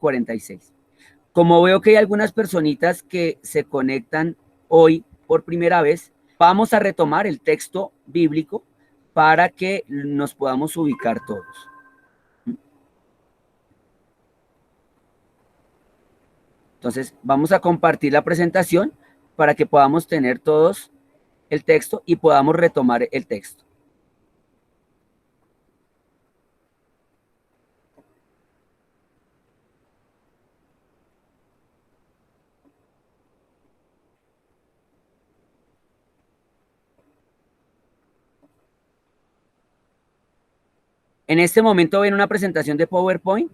46. Como veo que hay algunas personitas que se conectan hoy por primera vez, vamos a retomar el texto bíblico para que nos podamos ubicar todos. Entonces, vamos a compartir la presentación para que podamos tener todos el texto y podamos retomar el texto. En este momento ven una presentación de PowerPoint.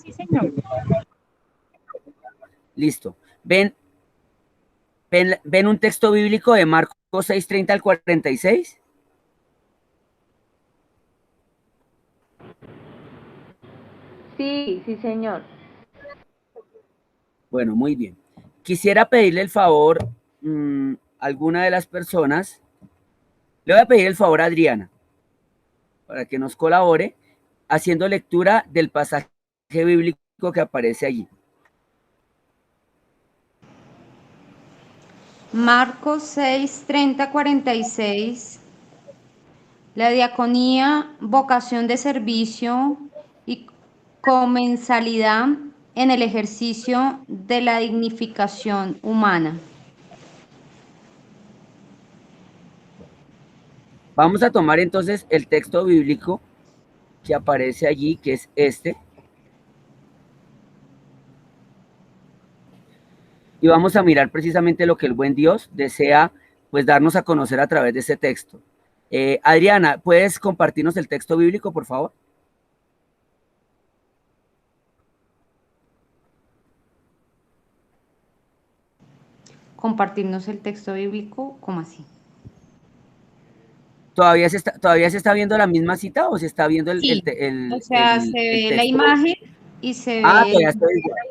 Sí, señor. Listo. ¿Ven un texto bíblico de Marcos 6:30 al 46? Sí, sí, señor. Bueno, muy bien. Quisiera pedirle el favor a alguna de las personas. Le voy a pedir el favor a Adriana para que nos colabore haciendo lectura del pasaje bíblico que aparece allí. Marcos 6:30-46. La diaconía, vocación de servicio y comensalidad en el ejercicio de la dignificación humana. Vamos a tomar entonces el texto bíblico que aparece allí, que es este. Y vamos a mirar precisamente lo que el buen Dios desea, pues, darnos a conocer a través de ese texto. Adriana, ¿puedes compartirnos el texto bíblico, por favor? Compartirnos el texto bíblico, ¿cómo así? ¿Todavía se está viendo la misma cita o se está viendo el Sí, o sea, se ve la texto? imagen y se ve... Todavía estoy igual.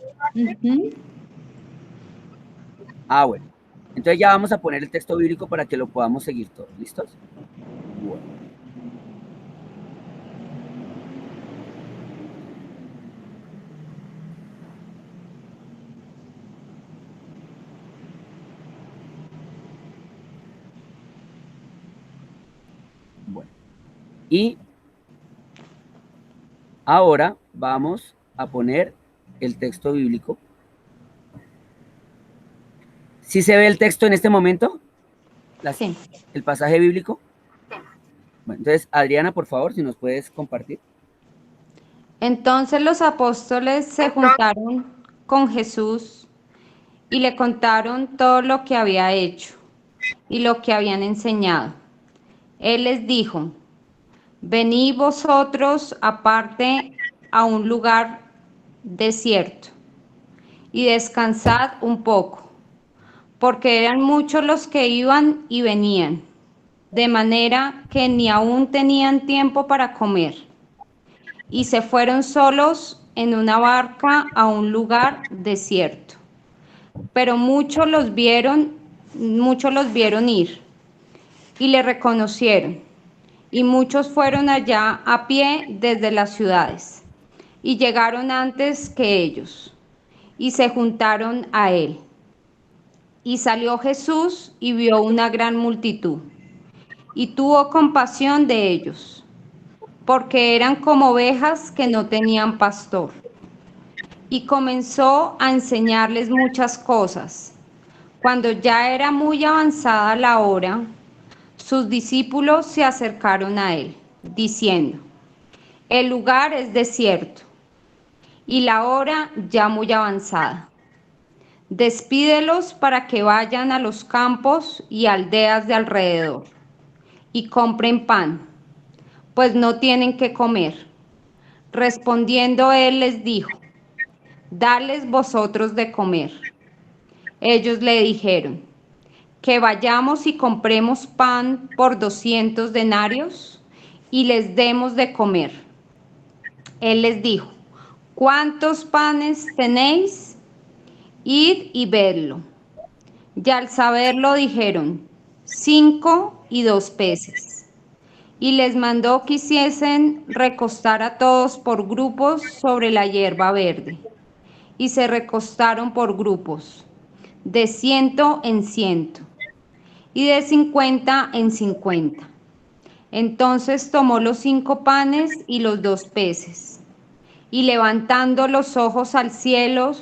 Bueno. Entonces ya vamos a poner el texto bíblico para que lo podamos seguir todos. ¿Listos? Bueno. Bueno. Y ahora vamos a poner el texto bíblico. ¿Sí se ve el texto en este momento? Sí. ¿El pasaje bíblico? Bueno, entonces, Adriana, por favor, si nos puedes compartir. Entonces los apóstoles se juntaron con Jesús y le contaron todo lo que había hecho y lo que habían enseñado. Él les dijo: venid vosotros aparte a un lugar desierto y descansad un poco, porque eran muchos los que iban y venían, de manera que ni aún tenían tiempo para comer. Y se fueron solos en una barca a un lugar desierto. Pero muchos los vieron ir y le reconocieron. Y muchos fueron allá a pie desde las ciudades y llegaron antes que ellos y se juntaron a él. Y salió Jesús y vio una gran multitud y tuvo compasión de ellos, porque eran como ovejas que no tenían pastor. Y comenzó a enseñarles muchas cosas. Cuando ya era muy avanzada la hora, sus discípulos se acercaron a él, diciendo: el lugar es desierto y la hora ya muy avanzada. Despídelos para que vayan a los campos y aldeas de alrededor y compren pan, pues no tienen qué comer. Respondiendo él les dijo: dadles vosotros de comer. Ellos le dijeron: que vayamos y compremos pan por 200 denarios y les demos de comer. Él les dijo: ¿cuántos panes tenéis? Id y vedlo. Y al saberlo dijeron: 5 y 2 peces. Y les mandó que hiciesen recostar a todos por grupos sobre la hierba verde. Y se recostaron por grupos, de 100 en 100, y de 50 en 50. Entonces tomó los 5 panes y los 2 peces, y levantando los ojos al cielo,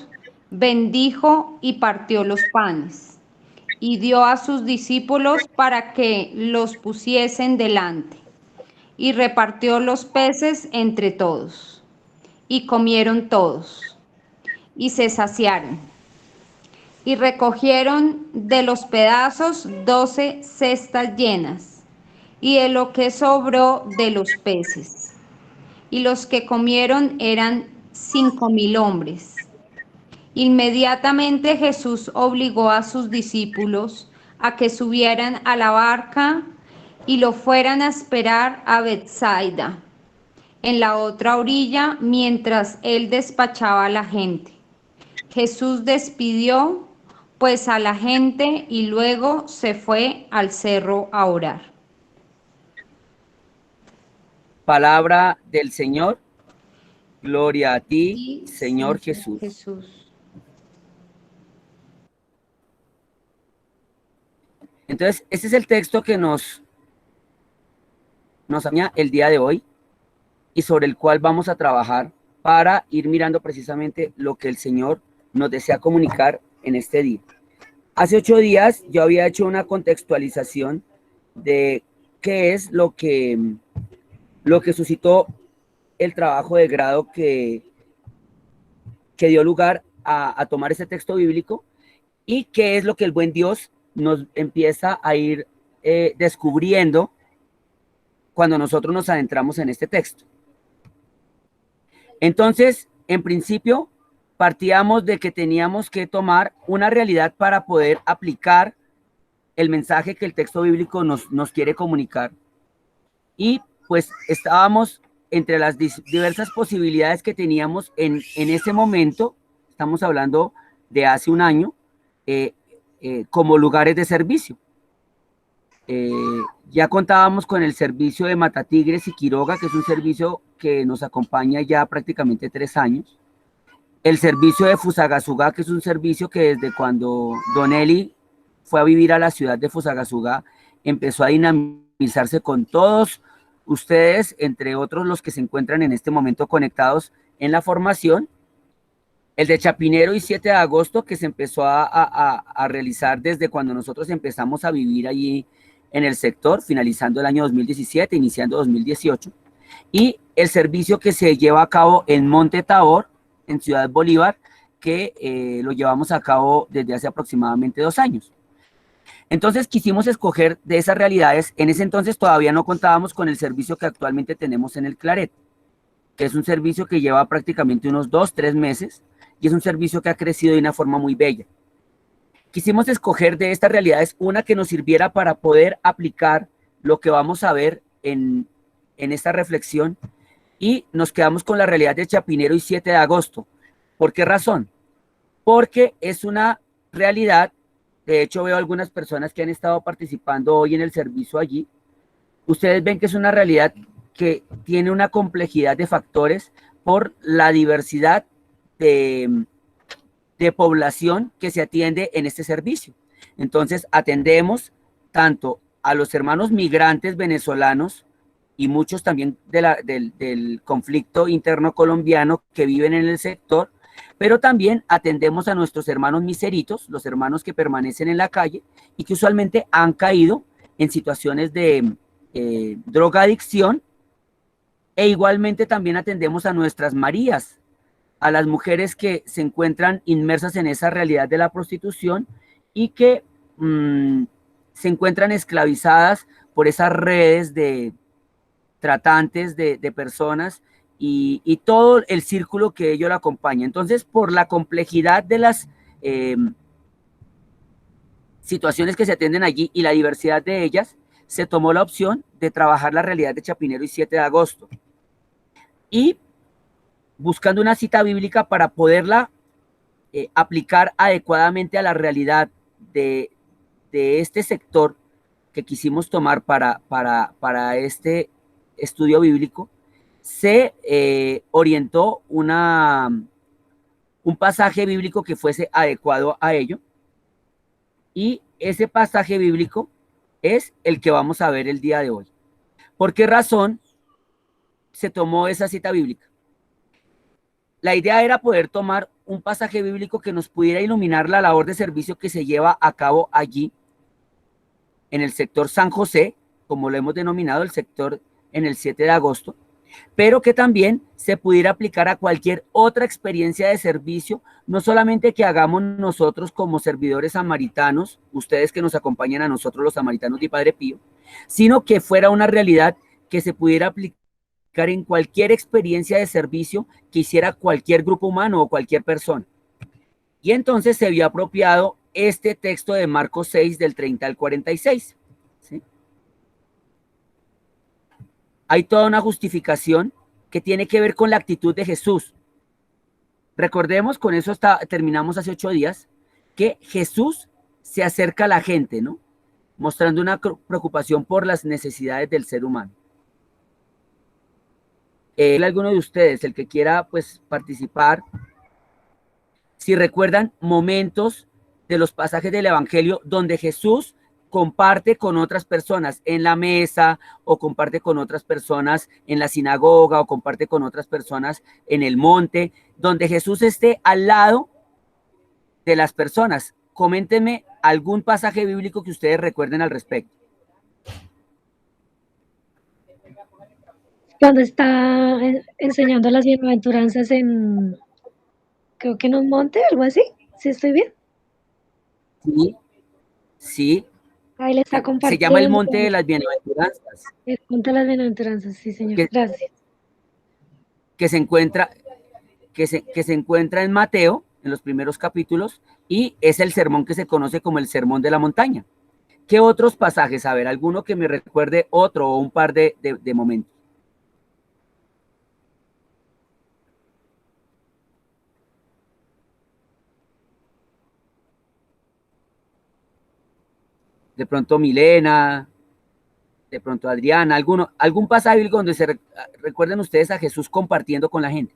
bendijo y partió los panes, y dio a sus discípulos para que los pusiesen delante, y repartió los peces entre todos, y comieron todos, y se saciaron, y recogieron de los pedazos 12 cestas llenas, y de lo que sobró de los peces. Y los que comieron eran 5.000 hombres. Inmediatamente Jesús obligó a sus discípulos a que subieran a la barca y lo fueran a esperar a Betsaida, en la otra orilla, mientras él despachaba a la gente. Jesús despidió pues a la gente y luego se fue al cerro a orar. Palabra del Señor. Gloria a ti, Y Señor Jesús. Entonces, este es el texto que nos acompaña el día de hoy y sobre el cual vamos a trabajar para ir mirando precisamente lo que el Señor nos desea comunicar en este día. Hace 8 días yo había hecho una contextualización de qué es lo que suscitó el trabajo de grado que dio lugar a tomar ese texto bíblico y qué es lo que el buen Dios nos empieza a ir descubriendo cuando nosotros nos adentramos en este texto. Entonces, en principio, partíamos de que teníamos que tomar una realidad para poder aplicar el mensaje que el texto bíblico nos quiere comunicar. Y pues estábamos entre las diversas posibilidades que teníamos en ese momento, estamos hablando de hace un año, como lugares de servicio. Ya contábamos con el servicio de Matatigres y Quiroga, que es un servicio que nos acompaña ya prácticamente 3 años. El servicio de Fusagasugá, que es un servicio que desde cuando Don Eli fue a vivir a la ciudad de Fusagasugá, empezó a dinamizarse con todos ustedes, entre otros los que se encuentran en este momento conectados en la formación. El de Chapinero y 7 de agosto, que se empezó a realizar desde cuando nosotros empezamos a vivir allí en el sector, finalizando el año 2017, iniciando 2018. Y el servicio que se lleva a cabo en Monte Tabor, en Ciudad Bolívar, que lo llevamos a cabo desde hace aproximadamente 2 años. Entonces quisimos escoger de esas realidades. En ese entonces todavía no contábamos con el servicio que actualmente tenemos en el Claret, que es un servicio que lleva prácticamente unos 2-3 meses y es un servicio que ha crecido de una forma muy bella. Quisimos escoger de estas realidades una que nos sirviera para poder aplicar lo que vamos a ver en esta reflexión, y nos quedamos con la realidad de Chapinero y 7 de agosto. ¿Por qué razón? Porque es una realidad. De hecho, veo algunas personas que han estado participando hoy en el servicio allí. Ustedes ven que es una realidad que tiene una complejidad de factores por la diversidad de población que se atiende en este servicio. Entonces, atendemos tanto a los hermanos migrantes venezolanos y muchos también del conflicto interno colombiano que viven en el sector, pero también atendemos a nuestros hermanos miseritos, los hermanos que permanecen en la calle y que usualmente han caído en situaciones de drogadicción, e igualmente también atendemos a nuestras Marías, a las mujeres que se encuentran inmersas en esa realidad de la prostitución y que se encuentran esclavizadas por esas redes de tratantes de personas y todo el círculo que ello lo acompaña. Entonces, por la complejidad de las situaciones que se atienden allí y la diversidad de ellas, se tomó la opción de trabajar la realidad de Chapinero y 7 de agosto. Y buscando una cita bíblica para poderla aplicar adecuadamente a la realidad de este sector, que quisimos tomar para este estudio bíblico, se orientó un pasaje bíblico que fuese adecuado a ello, y ese pasaje bíblico es el que vamos a ver el día de hoy. ¿Por qué razón se tomó esa cita bíblica? La idea era poder tomar un pasaje bíblico que nos pudiera iluminar la labor de servicio que se lleva a cabo allí, en el sector San José, como lo hemos denominado, el sector en el 7 de agosto, pero que también se pudiera aplicar a cualquier otra experiencia de servicio, no solamente que hagamos nosotros como servidores samaritanos, ustedes que nos acompañan a nosotros los samaritanos de Padre Pío, sino que fuera una realidad que se pudiera aplicar en cualquier experiencia de servicio que hiciera cualquier grupo humano o cualquier persona. Y entonces se vio apropiado este texto de Marcos 6, del 30 al 46. ¿Sí? Hay toda una justificación que tiene que ver con la actitud de Jesús. Recordemos, con eso terminamos hace 8 días, que Jesús se acerca a la gente, ¿no? Mostrando una preocupación por las necesidades del ser humano. Alguno de ustedes, el que quiera pues participar, si recuerdan momentos de los pasajes del Evangelio donde Jesús comparte con otras personas en la mesa, o comparte con otras personas en la sinagoga, o comparte con otras personas en el monte, donde Jesús esté al lado de las personas. Coméntenme algún pasaje bíblico que ustedes recuerden al respecto. Cuando está enseñando las bienaventuranzas creo que en un monte, algo así, ¿sí estoy bien? Sí, sí. Ahí le está compartiendo. Se llama el Monte de las Bienaventuranzas. El monte de las bienaventuranzas, sí, señor. Gracias. Que se encuentra en Mateo, en los primeros capítulos, y es el sermón que se conoce como el Sermón de la Montaña. ¿Qué otros pasajes? A ver, alguno que me recuerde otro o un par de momentos. De pronto Milena, de pronto Adriana, algún pasaje bíblico donde se recuerden ustedes a Jesús compartiendo con la gente.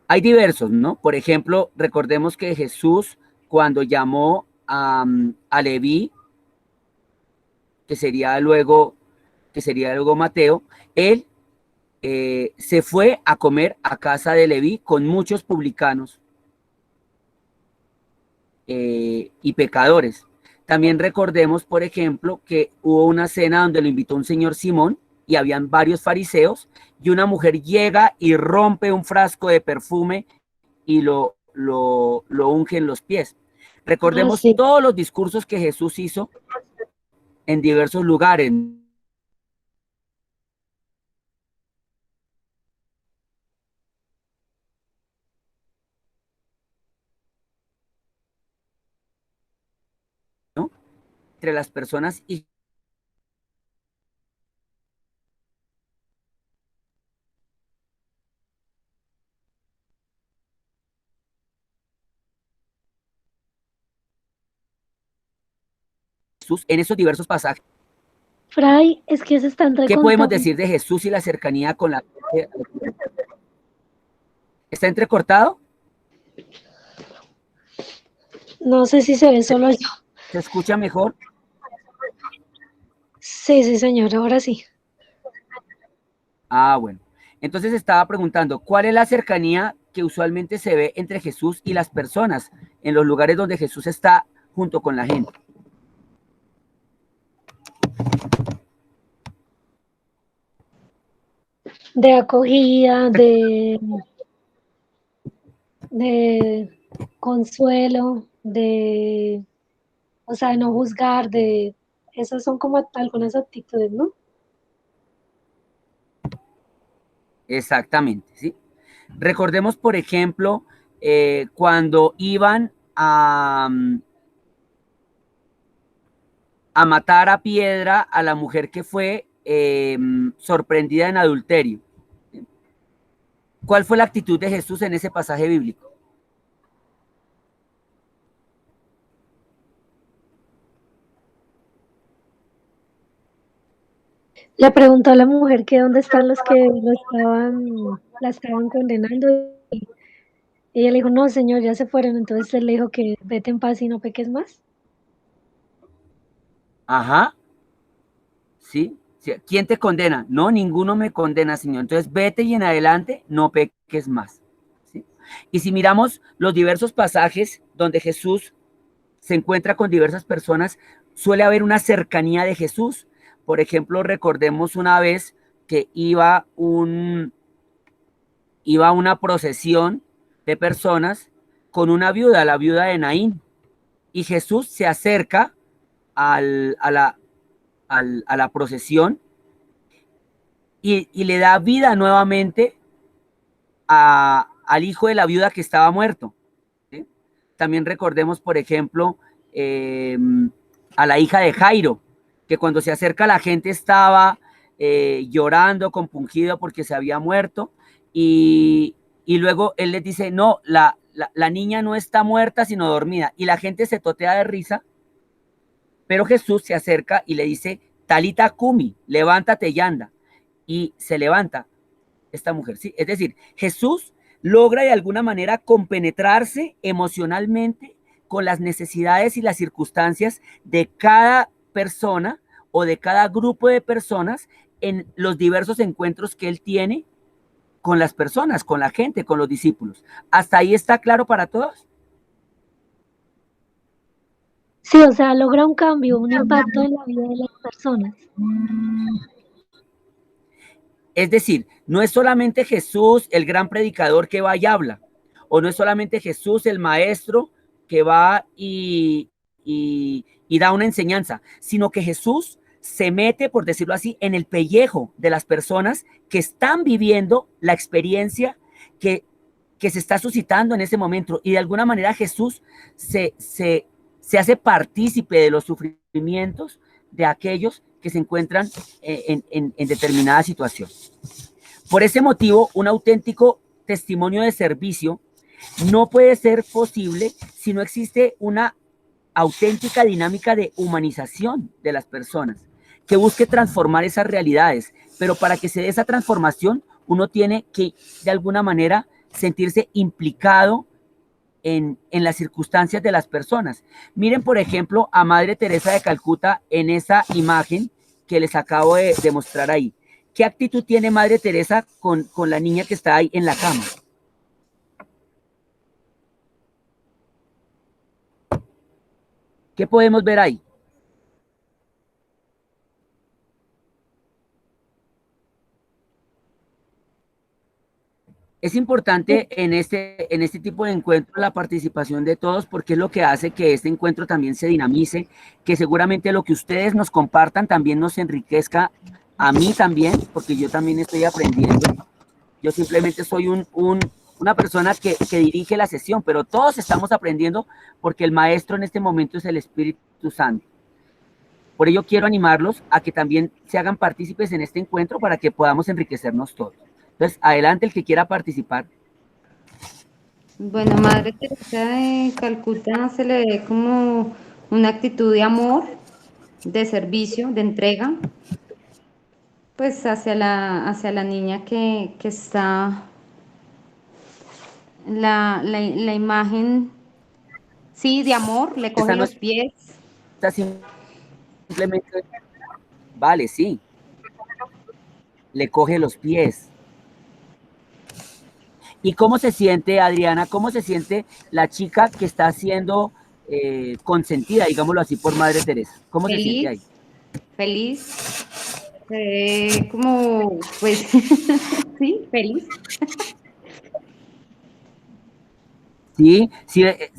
Hay diversos, ¿no? Por ejemplo, recordemos que Jesús, cuando llamó a Leví, que sería luego Mateo, él se fue a comer a casa de Leví con muchos publicanos y pecadores. También recordemos, por ejemplo, que hubo una cena donde lo invitó un señor Simón y habían varios fariseos, y una mujer llega y rompe un frasco de perfume y lo unge en los pies. Recordemos todos los discursos que Jesús hizo en diversos lugares, ¿no? Entre las personas, y Jesús en esos diversos pasajes. Fray, es que se están ¿Qué podemos decir de Jesús y la cercanía con la gente? ¿Está entrecortado? No sé si se ve solo yo. ¿Se escucha mejor? Sí, señor, ahora sí. Ah, bueno. Entonces estaba preguntando, ¿cuál es la cercanía que usualmente se ve entre Jesús y las personas en los lugares donde Jesús está junto con la gente? De acogida, de consuelo, o sea, de no juzgar, esas son como algunas actitudes, ¿no? Exactamente, ¿sí? Recordemos, por ejemplo, cuando iban a matar a piedra a la mujer que fue sorprendida en adulterio. ¿Cuál fue la actitud de Jesús en ese pasaje bíblico? Le preguntó a la mujer que dónde están los que la estaban condenando, y ella le dijo: "No, señor, ya se fueron". Entonces él le dijo que: "Vete en paz y no peques más". Ajá, ¿sí? Sí, ¿quién te condena? No, ninguno me condena, Señor. Entonces vete y en adelante no peques más. ¿Sí? Y si miramos los diversos pasajes donde Jesús se encuentra con diversas personas, suele haber una cercanía de Jesús. Por ejemplo, recordemos una vez que iba una procesión de personas con una viuda, la viuda de Naín, y Jesús se acerca al, a, la, a la procesión y le da vida nuevamente al hijo de la viuda que estaba muerto. ¿Sí? También recordemos, por ejemplo, eh, a la hija de Jairo, que cuando se acerca la gente estaba llorando, compungido porque se había muerto, y luego él les dice, no, la niña no está muerta, sino dormida, y la gente se totea de risa, pero Jesús se acerca y le dice, Talita Kumi, levántate y anda, y se levanta esta mujer, ¿sí? Es decir, Jesús logra de alguna manera compenetrarse emocionalmente con las necesidades y las circunstancias de cada persona o de cada grupo de personas en los diversos encuentros que él tiene con las personas, con la gente, con los discípulos. ¿Hasta ahí está claro para todos? Sí, o sea, logra un cambio, un impacto en la vida de las personas. Es decir, no es solamente Jesús el gran predicador que va y habla, o no es solamente Jesús el maestro que va y da una enseñanza, sino que Jesús se mete, por decirlo así, en el pellejo de las personas que están viviendo la experiencia que, que se está suscitando en ese momento. Y de alguna manera Jesús se hace partícipe de los sufrimientos de aquellos que se encuentran en determinada situación. Por ese motivo, un auténtico testimonio de servicio no puede ser posible si no existe una auténtica dinámica de humanización de las personas que busque transformar esas realidades. Pero para que se dé esa transformación, uno tiene que, de alguna manera, sentirse implicado en las circunstancias de las personas. Miren, por ejemplo, a Madre Teresa de Calcuta en esa imagen que les acabo de mostrar ahí. ¿Qué actitud tiene Madre Teresa con la niña que está ahí en la cama? ¿Qué podemos ver ahí? Es importante en este tipo de encuentros la participación de todos porque es lo que hace que este encuentro también se dinamice, que seguramente lo que ustedes nos compartan también nos enriquezca a mí también, porque yo también estoy aprendiendo. Yo simplemente soy una persona que dirige la sesión, pero todos estamos aprendiendo porque el maestro en este momento es el Espíritu Santo. Por ello quiero animarlos a que también se hagan partícipes en este encuentro para que podamos enriquecernos todos. Entonces, adelante el que quiera participar. Bueno, Madre Teresa de Calcuta se le ve como una actitud de amor, de servicio, de entrega, pues hacia la niña que está la imagen, sí, de amor, le coge Esta no los pies. está simplemente, vale, sí, le coge los pies. ¿Y cómo se siente, Adriana? ¿Cómo se siente la chica que está siendo consentida, digámoslo así, por Madre Teresa? ¿Cómo se siente ahí? Feliz, feliz, como, pues, sí, feliz. Sí,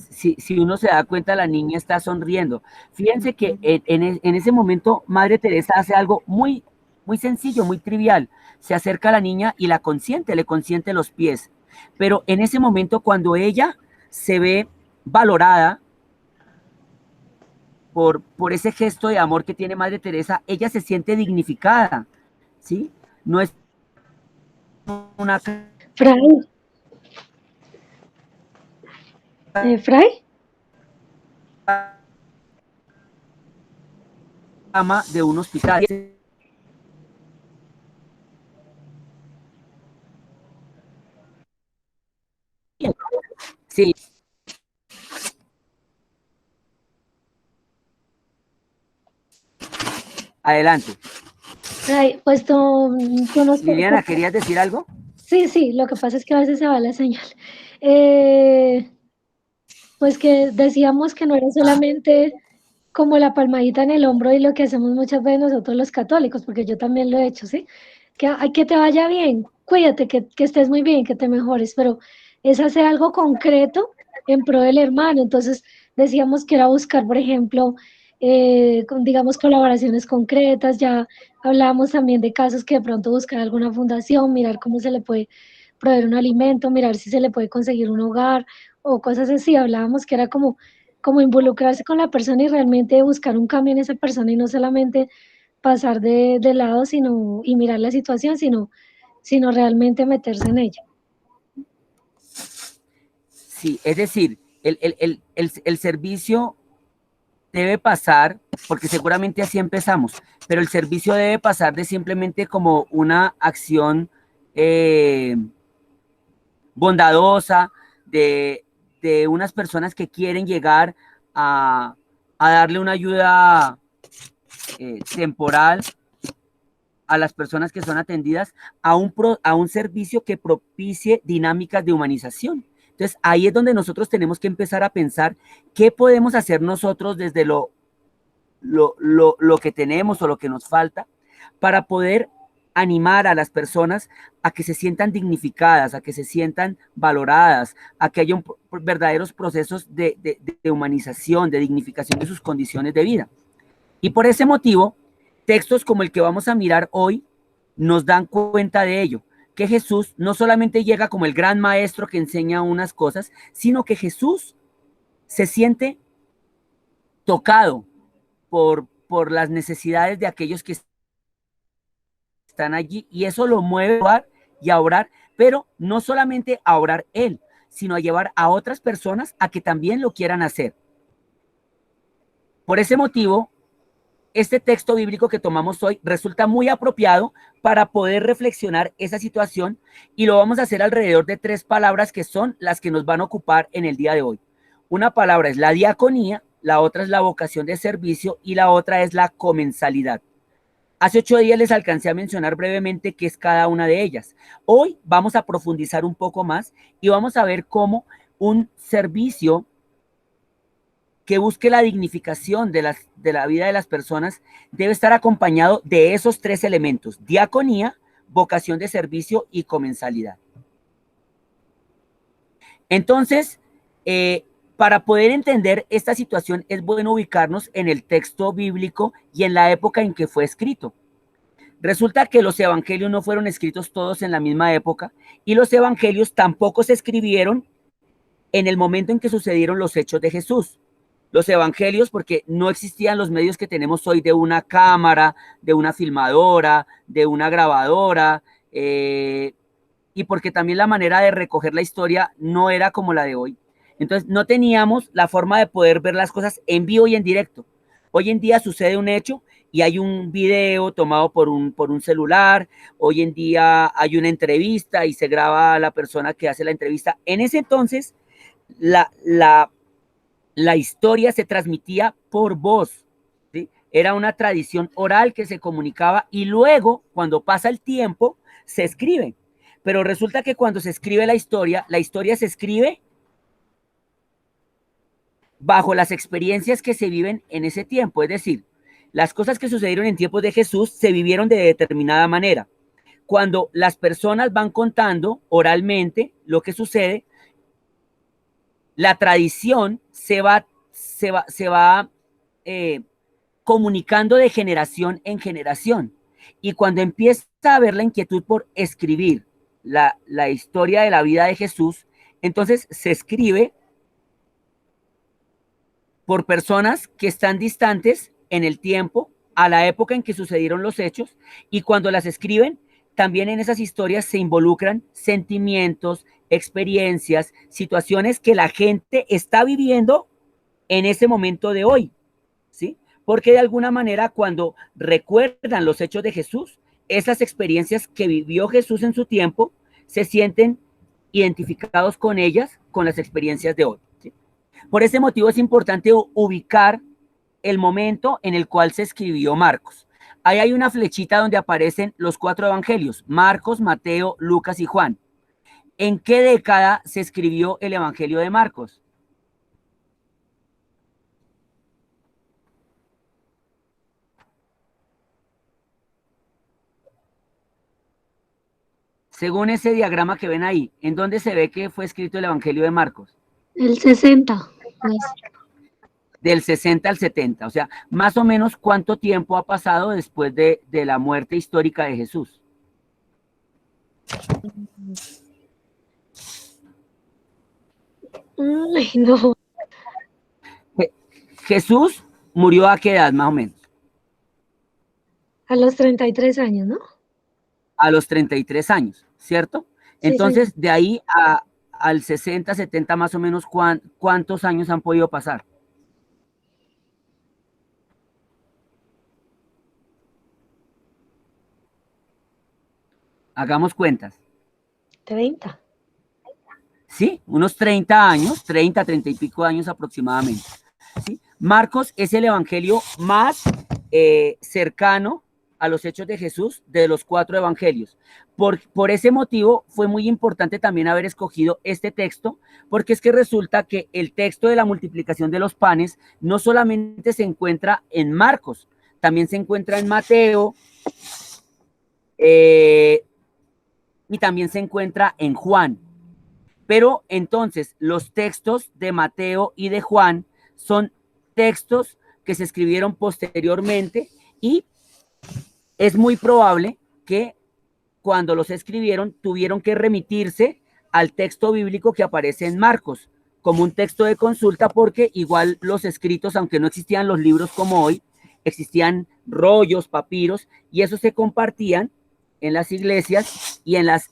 sí, si uno se da cuenta, la niña está sonriendo. Fíjense que en ese momento Madre Teresa hace algo muy, muy sencillo, muy trivial. Se acerca a la niña y la consiente, le consiente los pies. Pero en ese momento, cuando ella se ve valorada por ese gesto de amor que tiene Madre Teresa, ella se siente dignificada, ¿sí? No es una Fray, Fray, cama de un hospital. Adelante. Ay, pues tú nos... Liliana, ¿querías decir algo? Sí, sí, lo que pasa es que a veces se va la señal. Pues que decíamos que no era solamente como la palmadita en el hombro y lo que hacemos muchas veces nosotros los católicos, porque yo también lo he hecho, ¿sí? Que, ay, que te vaya bien, cuídate, que estés muy bien, que te mejores, pero es hacer algo concreto en pro del hermano. Entonces decíamos que era buscar, por ejemplo, digamos, colaboraciones concretas. Ya hablábamos también de casos que de pronto buscar alguna fundación, mirar cómo se le puede proveer un alimento, mirar si se le puede conseguir un hogar o cosas así. Hablábamos que era como involucrarse con la persona y realmente buscar un cambio en esa persona y no solamente pasar de lado y mirar la situación, sino realmente meterse en ella. Sí, es decir, el servicio debe pasar, porque seguramente así empezamos, pero el servicio debe pasar de simplemente como una acción bondadosa de unas personas que quieren llegar a, a darle una ayuda temporal a las personas que son atendidas a un servicio que propicie dinámicas de humanización. Entonces, ahí es donde nosotros tenemos que empezar a pensar qué podemos hacer nosotros desde lo que tenemos o lo que nos falta para poder animar a las personas a que se sientan dignificadas, a que se sientan valoradas, a que haya verdaderos procesos de humanización, de dignificación de sus condiciones de vida. Y por ese motivo, textos como el que vamos a mirar hoy nos dan cuenta de ello, que Jesús no solamente llega como el gran maestro que enseña unas cosas, sino que Jesús se siente tocado por las necesidades de aquellos que están allí, y eso lo mueve a orar y a orar, pero no solamente a orar él, sino a llevar a otras personas a que también lo quieran hacer. Por ese motivo, este texto bíblico que tomamos hoy resulta muy apropiado para poder reflexionar esa situación, y lo vamos a hacer alrededor de 3 palabras que son las que nos van a ocupar en el día de hoy. Una palabra es la diaconía, la otra es la vocación de servicio y la otra es la comensalidad. Hace 8 días les alcancé a mencionar brevemente qué es cada una de ellas. Hoy vamos a profundizar un poco más y vamos a ver cómo un servicio que busque la dignificación de la vida de las personas debe estar acompañado de esos 3 elementos: diaconía, vocación de servicio y comensalidad. Entonces, para poder entender esta situación es bueno ubicarnos en el texto bíblico y en la época en que fue escrito. Resulta que los evangelios no fueron escritos todos en la misma época, y los evangelios tampoco se escribieron en el momento en que sucedieron los hechos de Jesús. Los evangelios, porque no existían los medios que tenemos hoy de una cámara, de una filmadora, de una grabadora, y porque también la manera de recoger la historia no era como la de hoy. Entonces no teníamos la forma de poder ver las cosas en vivo y en directo. Hoy en día sucede un hecho y hay un video tomado por un celular. Hoy en día hay una entrevista y se graba a la persona que hace la entrevista. En ese entonces, la historia se transmitía por voz, ¿sí? Era una tradición oral que se comunicaba, y luego, cuando pasa el tiempo, se escribe. Pero resulta que cuando se escribe la historia se escribe bajo las experiencias que se viven en ese tiempo. Es decir, las cosas que sucedieron en tiempos de Jesús se vivieron de determinada manera. Cuando las personas van contando oralmente lo que sucede, la tradición se va comunicando de generación en generación. Y cuando empieza a haber la inquietud por escribir la historia de la vida de Jesús, entonces se escribe por personas que están distantes en el tiempo, a la época en que sucedieron los hechos, y cuando las escriben, también en esas historias se involucran sentimientos, experiencias, situaciones que la gente está viviendo en ese momento de hoy, ¿sí? Porque de alguna manera, cuando recuerdan los hechos de Jesús, esas experiencias que vivió Jesús en su tiempo, se sienten identificados con ellas, con las experiencias de hoy, ¿sí? Por ese motivo es importante ubicar el momento en el cual se escribió Marcos. Ahí hay una flechita donde aparecen los 4 evangelios, Marcos, Mateo, Lucas y Juan. ¿En qué década se escribió el evangelio de Marcos? Según ese diagrama que ven ahí, ¿en dónde se ve que fue escrito el evangelio de Marcos? El 60. Maestro. Del 60 al 70, o sea, más o menos cuánto tiempo ha pasado después de la muerte histórica de Jesús. Ay, no. Jesús murió ¿a qué edad más o menos? A los 33 años, ¿no? A los 33 años, ¿cierto? Sí, Entonces, de ahí al 60, 70 más o menos, ¿cuántos años han podido pasar? Hagamos cuentas. 30. ¿Sí? Unos 30 años, 30 y pico años aproximadamente. ¿Sí? Marcos es el evangelio más cercano a los hechos de Jesús de los 4 evangelios. Por ese motivo fue muy importante también haber escogido este texto, porque es que resulta que el texto de la multiplicación de los panes no solamente se encuentra en Marcos, también se encuentra en Mateo, y también se encuentra en Juan. Pero entonces los textos de Mateo y de Juan son textos que se escribieron posteriormente y es muy probable que cuando los escribieron tuvieron que remitirse al texto bíblico que aparece en Marcos como un texto de consulta, porque igual los escritos, aunque no existían los libros como hoy, existían rollos, papiros, y eso se compartían en las iglesias y en las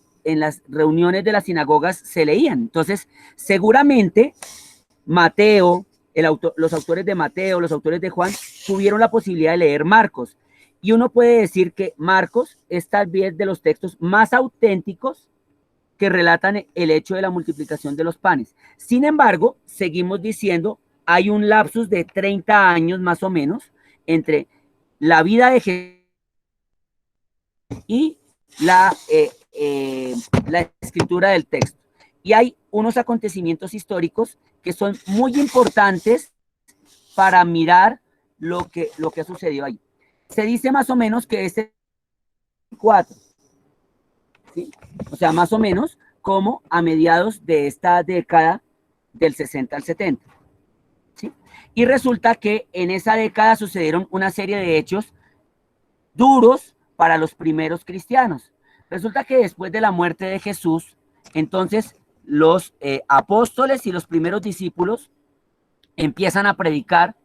reuniones de las sinagogas se leían. Entonces, seguramente Mateo, los autores de Mateo, los autores de Juan, tuvieron la posibilidad de leer Marcos. Y uno puede decir que Marcos es tal vez de los textos más auténticos que relatan el hecho de la multiplicación de los panes. Sin embargo, seguimos diciendo, hay un lapsus de 30 años más o menos entre la vida de Jesús y la escritura del texto. Y hay unos acontecimientos históricos que son muy importantes para mirar lo que ha sucedido ahí. Se dice más o menos que es 4, ¿sí? O sea, más o menos como a mediados de esta década del 60 al 70, ¿sí? Y resulta que en esa década sucedieron una serie de hechos duros para los primeros cristianos. Resulta que después de la muerte de Jesús, entonces los apóstoles y los primeros discípulos empiezan a predicar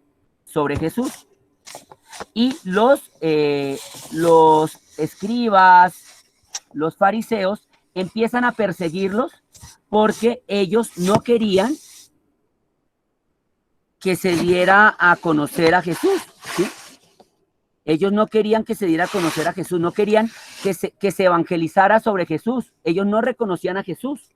sobre Jesús. Y los escribas, los fariseos, empiezan a perseguirlos porque ellos no querían que se diera a conocer a Jesús, ¿sí? Ellos no querían que se diera a conocer a Jesús, no querían que se evangelizara sobre Jesús. Ellos no reconocían a Jesús.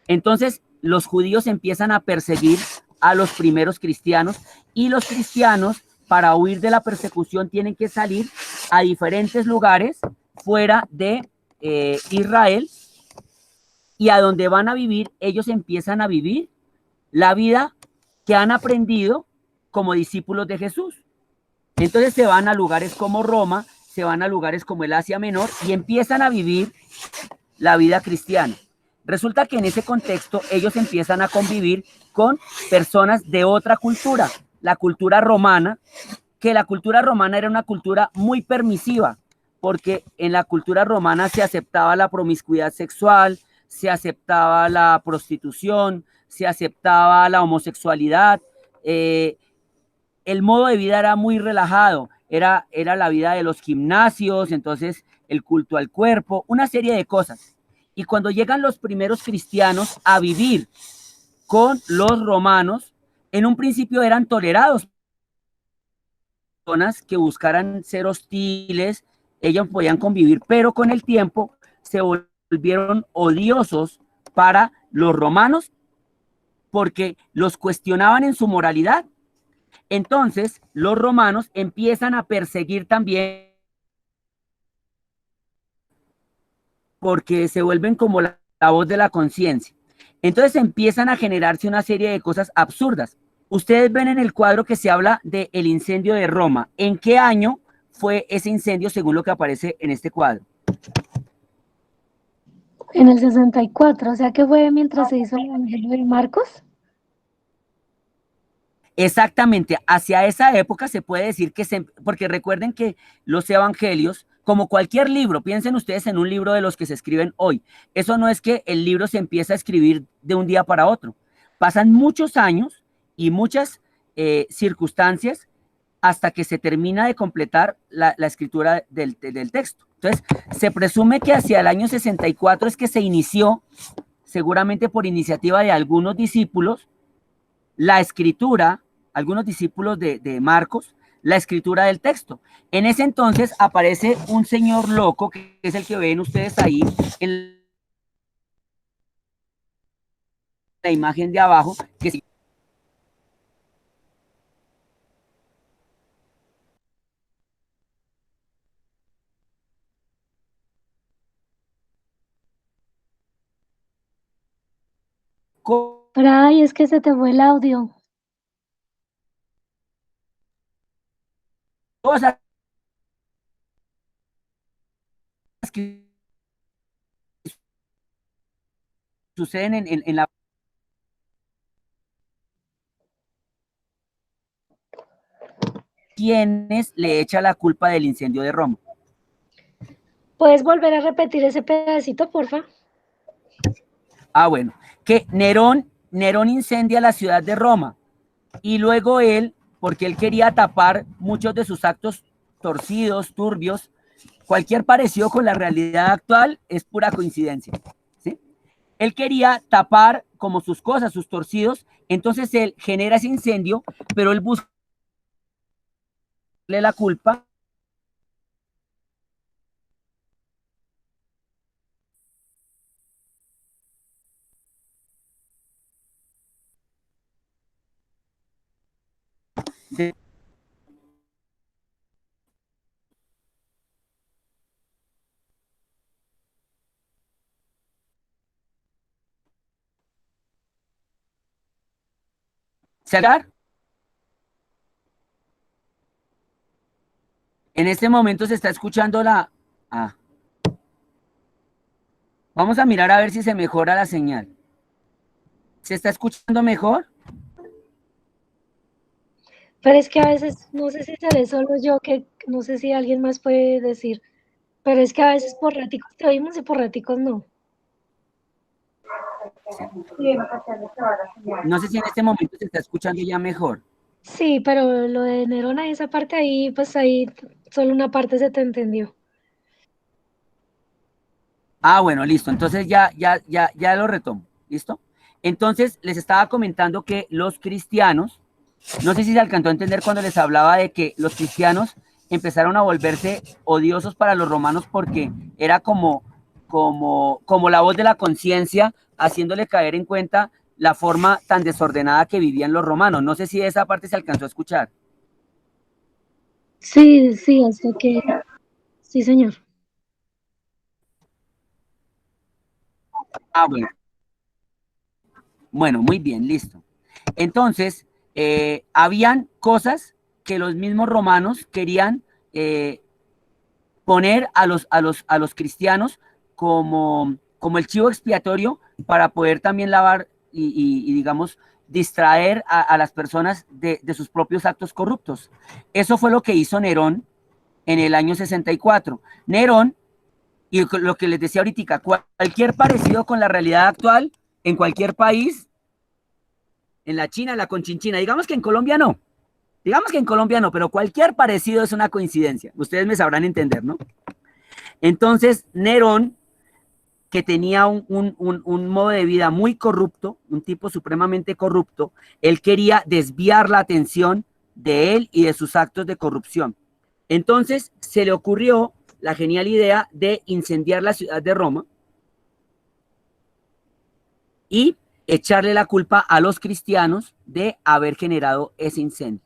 Entonces, los judíos empiezan a perseguir a los primeros cristianos, y los cristianos, para huir de la persecución, tienen que salir a diferentes lugares fuera de Israel, y a donde van a vivir, ellos empiezan a vivir la vida que han aprendido como discípulos de Jesús. Entonces se van a lugares como Roma, se van a lugares como el Asia Menor y empiezan a vivir la vida cristiana. Resulta que en ese contexto ellos empiezan a convivir con personas de otra cultura, la cultura romana, que la cultura romana era una cultura muy permisiva, porque en la cultura romana se aceptaba la promiscuidad sexual, se aceptaba la prostitución, se aceptaba la homosexualidad, el modo de vida era muy relajado, era la vida de los gimnasios, entonces el culto al cuerpo, una serie de cosas. Y cuando llegan los primeros cristianos a vivir con los romanos, en un principio eran tolerados. Personas que buscaran ser hostiles, ellos podían convivir, pero con el tiempo se volvieron odiosos para los romanos porque los cuestionaban en su moralidad. Entonces, los romanos empiezan a perseguir también porque se vuelven como la voz de la conciencia. Entonces empiezan a generarse una serie de cosas absurdas. Ustedes ven en el cuadro que se habla del incendio de Roma. ¿En qué año fue ese incendio según lo que aparece en este cuadro? En el 64, o sea que fue mientras se hizo el Evangelio de Marcos. Exactamente, hacia esa época se puede decir que porque recuerden que los evangelios, como cualquier libro, piensen ustedes en un libro de los que se escriben hoy, eso no es que el libro se empieza a escribir de un día para otro, pasan muchos años y muchas circunstancias hasta que se termina de completar la escritura del texto. Entonces, se presume que hacia el año 64 es que se inició, seguramente por iniciativa de algunos discípulos, la escritura, algunos discípulos de Marcos, la escritura del texto. En ese entonces aparece un señor loco, que es el que ven ustedes ahí en la imagen de abajo, que Pero ay, es que se te fue el audio. cosas que suceden en la... ¿Quiénes le echa la culpa del incendio de Roma? ¿Puedes volver a repetir ese pedacito, porfa? Ah, bueno, que Nerón incendia la ciudad de Roma y luego él, porque él quería tapar muchos de sus actos torcidos, turbios, cualquier parecido con la realidad actual es pura coincidencia, ¿sí? Él quería tapar como sus cosas, sus torcidos, entonces él genera ese incendio, pero él busca la culpa de sacar. En este momento se está escuchando la... Ah. Vamos a mirar a ver si se mejora la señal. ¿Se está escuchando mejor? Pero es que a veces, no sé si seré solo yo, que no sé si alguien más puede decir, pero es que a veces por raticos te oímos y por raticos no. No sé si en este momento se está escuchando ya mejor. Sí, pero lo de Nerona, esa parte ahí, pues ahí solo una parte se te entendió. Ah, bueno, listo. Entonces ya lo retomo. ¿Listo? Entonces les estaba comentando que los cristianos, no sé si se alcanzó a entender cuando les hablaba de que los cristianos empezaron a volverse odiosos para los romanos porque era como la voz de la conciencia, haciéndole caer en cuenta la forma tan desordenada que vivían los romanos. No sé si esa parte se alcanzó a escuchar. Sí, sí, hasta que, sí, señor. Ah, bueno. Bueno, muy bien, listo. Entonces, habían cosas que los mismos romanos querían poner a los cristianos como el chivo expiatorio para poder también lavar y digamos, distraer a las personas de sus propios actos corruptos. Eso fue lo que hizo Nerón en el año 64. Nerón, y lo que les decía ahorita, cualquier parecido con la realidad actual en cualquier país, en la China, en la Conchinchina, digamos que en Colombia no, pero cualquier parecido es una coincidencia. Ustedes me sabrán entender, ¿no? Entonces, Nerón, que tenía un modo de vida muy corrupto, un tipo supremamente corrupto, él quería desviar la atención de él y de sus actos de corrupción. Entonces, se le ocurrió la genial idea de incendiar la ciudad de Roma y echarle la culpa a los cristianos de haber generado ese incendio.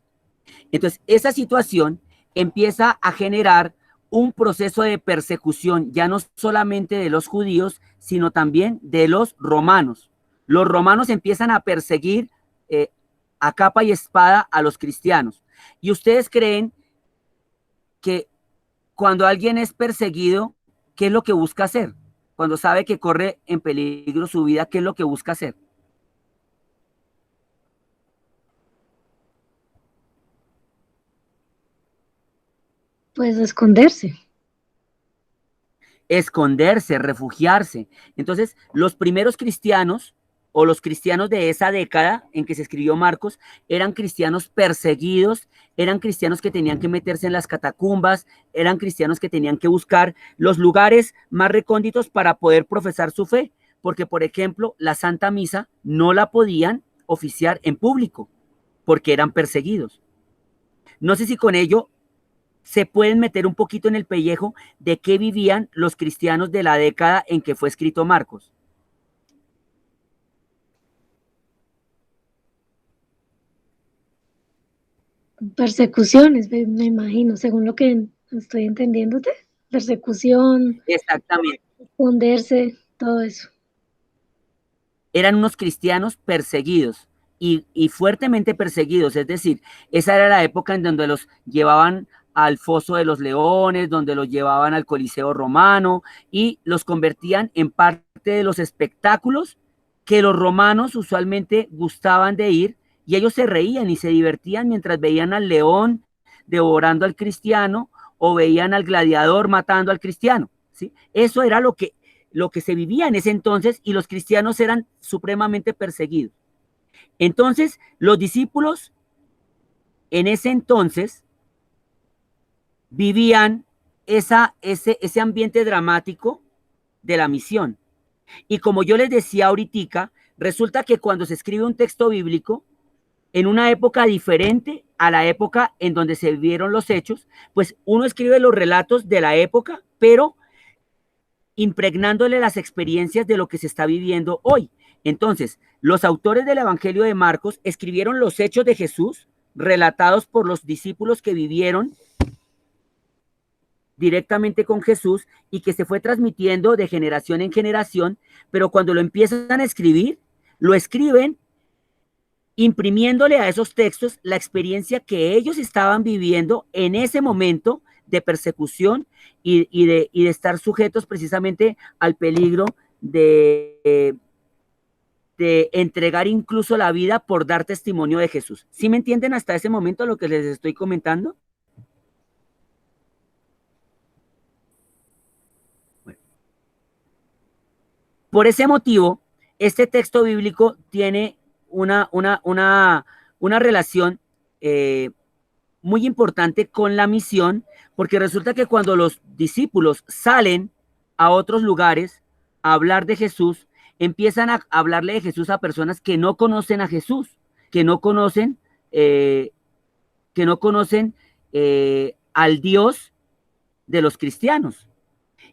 Entonces, esa situación empieza a generar un proceso de persecución, ya no solamente de los judíos, sino también de los romanos. Los romanos empiezan a perseguir a capa y espada a los cristianos. ¿Y ustedes creen que cuando alguien es perseguido, qué es lo que busca hacer? Cuando sabe que corre en peligro su vida, ¿qué es lo que busca hacer? Pues esconderse. Esconderse, refugiarse. Entonces, los primeros cristianos o los cristianos de esa década en que se escribió Marcos eran cristianos perseguidos, eran cristianos que tenían que meterse en las catacumbas, eran cristianos que tenían que buscar los lugares más recónditos para poder profesar su fe, porque, por ejemplo, la Santa Misa no la podían oficiar en público porque eran perseguidos. No sé si con ello se pueden meter un poquito en el pellejo de qué vivían los cristianos de la década en que fue escrito Marcos. Persecuciones, me imagino, según lo que estoy entendiéndote. Persecución, Exactamente. esconderse, todo eso. Eran unos cristianos perseguidos y fuertemente perseguidos, es decir, esa era la época en donde los llevaban al foso de los leones, donde los llevaban al Coliseo romano y los convertían en parte de los espectáculos que los romanos usualmente gustaban de ir, y ellos se reían y se divertían mientras veían al león devorando al cristiano o veían al gladiador matando al cristiano, ¿sí? Eso era lo que se vivía en ese entonces, y los cristianos eran supremamente perseguidos. Entonces, los discípulos en ese entonces vivían ese ambiente dramático de la misión. Y como yo les decía ahorita, resulta que cuando se escribe un texto bíblico, en una época diferente a la época en donde se vivieron los hechos, pues uno escribe los relatos de la época, pero impregnándole las experiencias de lo que se está viviendo hoy. Entonces, los autores del Evangelio de Marcos escribieron los hechos de Jesús, relatados por los discípulos que vivieron directamente con Jesús y que se fue transmitiendo de generación en generación, pero cuando lo empiezan a escribir, lo escriben imprimiéndole a esos textos la experiencia que ellos estaban viviendo en ese momento de persecución y de estar sujetos precisamente al peligro de entregar incluso la vida por dar testimonio de Jesús. ¿Sí me entienden hasta ese momento lo que les estoy comentando? Bueno. Por ese motivo, este texto bíblico tiene una relación muy importante con la misión, porque resulta que cuando los discípulos salen a otros lugares a hablar de Jesús, empiezan a hablarle de Jesús a personas que no conocen a Jesús, que no conocen al Dios de los cristianos,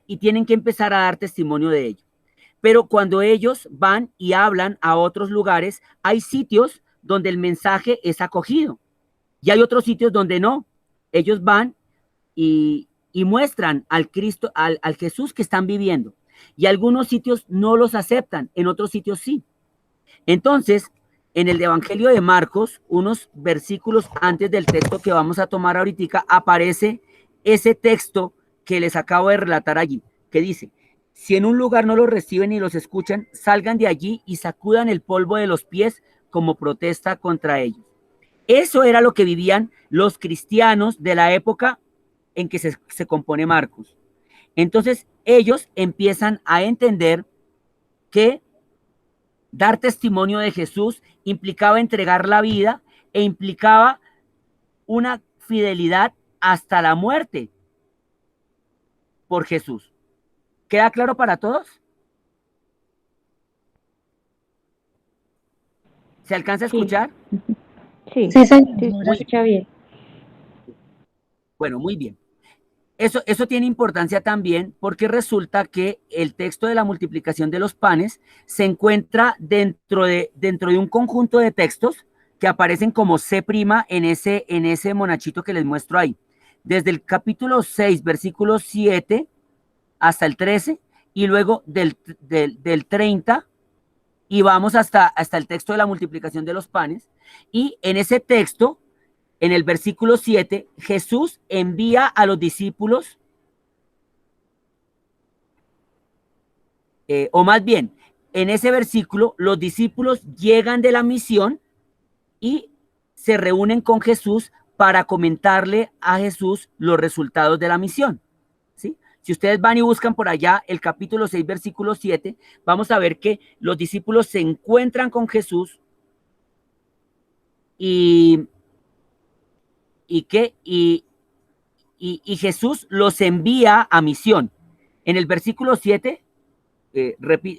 y tienen que empezar a dar testimonio de ello. Pero cuando ellos van y hablan a otros lugares, hay sitios donde el mensaje es acogido y hay otros sitios donde no. Ellos van y muestran al Cristo, al Jesús que están viviendo, y algunos sitios no los aceptan, en otros sitios sí. Entonces, en el Evangelio de Marcos, unos versículos antes del texto que vamos a tomar ahorita, aparece ese texto que les acabo de relatar allí, que dice: si en un lugar no los reciben ni los escuchan, salgan de allí y sacudan el polvo de los pies como protesta contra ellos. Eso era lo que vivían los cristianos de la época en que se compone Marcos. Entonces, ellos empiezan a entender que dar testimonio de Jesús implicaba entregar la vida e implicaba una fidelidad hasta la muerte por Jesús. ¿Queda claro para todos? ¿Se alcanza a escuchar? Sí, Sí, señor. sí, se escucha bien. Bueno, muy bien. Eso tiene importancia también porque resulta que el texto de la multiplicación de los panes se encuentra dentro de un conjunto de textos que aparecen como C' en ese monachito que les muestro ahí. desde el capítulo 6, versículo 7 hasta el 13, y luego del 30 y vamos hasta el texto de la multiplicación de los panes. Y en ese texto, en el versículo 7, Jesús envía a los discípulos, o más bien, en ese versículo, los discípulos llegan de la misión y se reúnen con Jesús para comentarle a Jesús los resultados de la misión, ¿sí? Si ustedes van y buscan por allá el capítulo 6, versículo 7, vamos a ver que los discípulos se encuentran con Jesús y Jesús los envía a misión. En el versículo 7,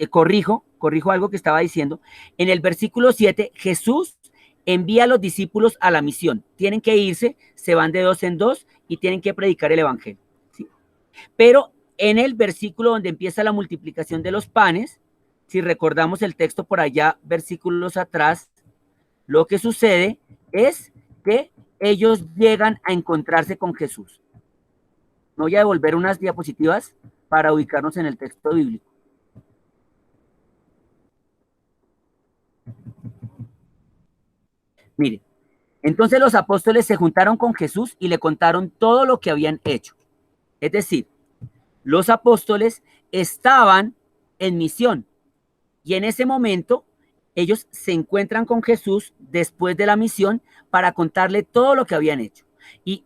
corrijo algo que estaba diciendo. En el versículo 7, Jesús envía a los discípulos a la misión. Tienen que irse, se van de 2 en 2 y tienen que predicar el evangelio, ¿sí? Pero en el versículo donde empieza la multiplicación de los panes, si recordamos el texto por allá, versículos atrás, lo que sucede es que ellos llegan a encontrarse con Jesús. Me voy a devolver unas diapositivas para ubicarnos en el texto bíblico. Mire, entonces los apóstoles se juntaron con Jesús y le contaron todo lo que habían hecho. Es decir, los apóstoles estaban en misión y en ese momento ellos se encuentran con Jesús después de la misión para contarle todo lo que habían hecho. ¿Y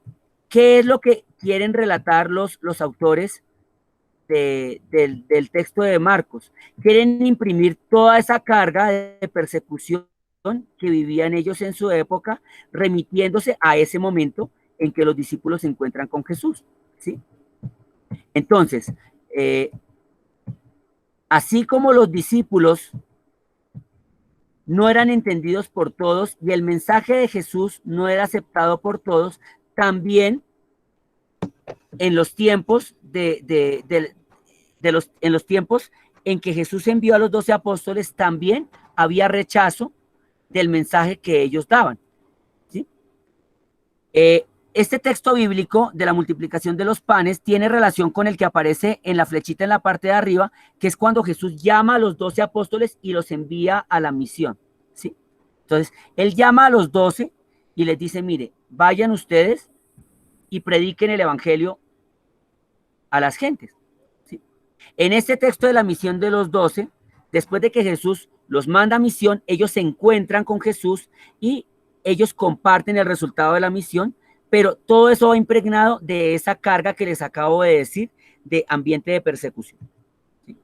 qué es lo que quieren relatar los autores del texto de Marcos? Quieren imprimir toda esa carga de persecución que vivían ellos en su época, remitiéndose a ese momento en que los discípulos se encuentran con Jesús, ¿sí? Entonces, así como los discípulos no eran entendidos por todos y el mensaje de Jesús no era aceptado por todos, también en los tiempos en los tiempos en que Jesús envió a los 12 apóstoles, también había rechazo del mensaje que ellos daban, ¿sí? Este texto bíblico de la multiplicación de los panes tiene relación con el que aparece en la flechita en la parte de arriba, que es cuando Jesús llama a los 12 apóstoles y los envía a la misión, ¿sí? Entonces, él llama a los 12 y les dice, mire, vayan ustedes y prediquen el evangelio a las gentes, ¿sí? En este texto de la misión de los 12, después de que Jesús los manda a misión, ellos se encuentran con Jesús y ellos comparten el resultado de la misión, pero todo eso va impregnado de esa carga que les acabo de decir, de ambiente de persecución, ¿sí?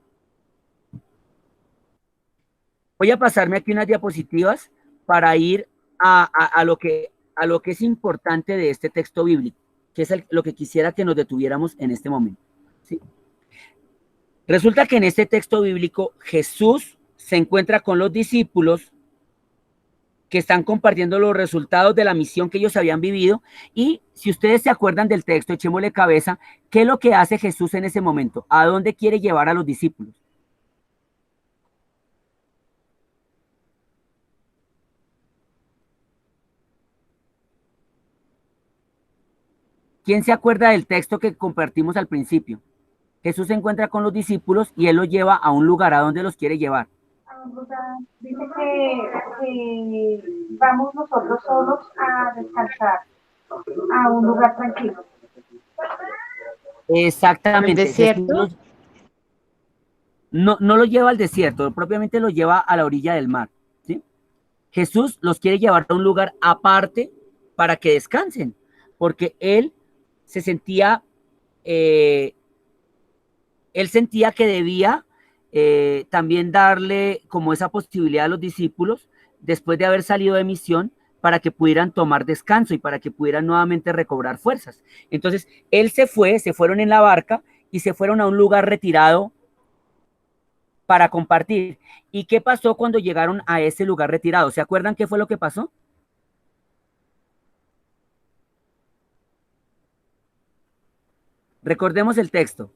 Voy a pasarme aquí unas diapositivas para ir a lo que es importante de este texto bíblico, que es lo que quisiera que nos detuviéramos en este momento, ¿sí? Resulta que en este texto bíblico Jesús se encuentra con los discípulos que están compartiendo los resultados de la misión que ellos habían vivido. Y si ustedes se acuerdan del texto, echémosle cabeza, ¿qué es lo que hace Jesús en ese momento? ¿A dónde quiere llevar a los discípulos? ¿Quién se acuerda del texto que compartimos al principio? Jesús se encuentra con los discípulos y él los lleva a un lugar. ¿A dónde los quiere llevar? Dice que vamos nosotros solos a descansar a un lugar tranquilo. Exactamente. ¿El desierto? No lo lleva al desierto, propiamente lo lleva a la orilla del mar, ¿sí? Jesús los quiere llevar a un lugar aparte para que descansen, porque él se sentía, él sentía que debía también darle como esa posibilidad a los discípulos, después de haber salido de misión, para que pudieran tomar descanso y para que pudieran nuevamente recobrar fuerzas. Entonces, él se fueron en la barca y se fueron a un lugar retirado para compartir. ¿Y qué pasó cuando llegaron a ese lugar retirado? ¿Se acuerdan qué fue lo que pasó? Recordemos el texto.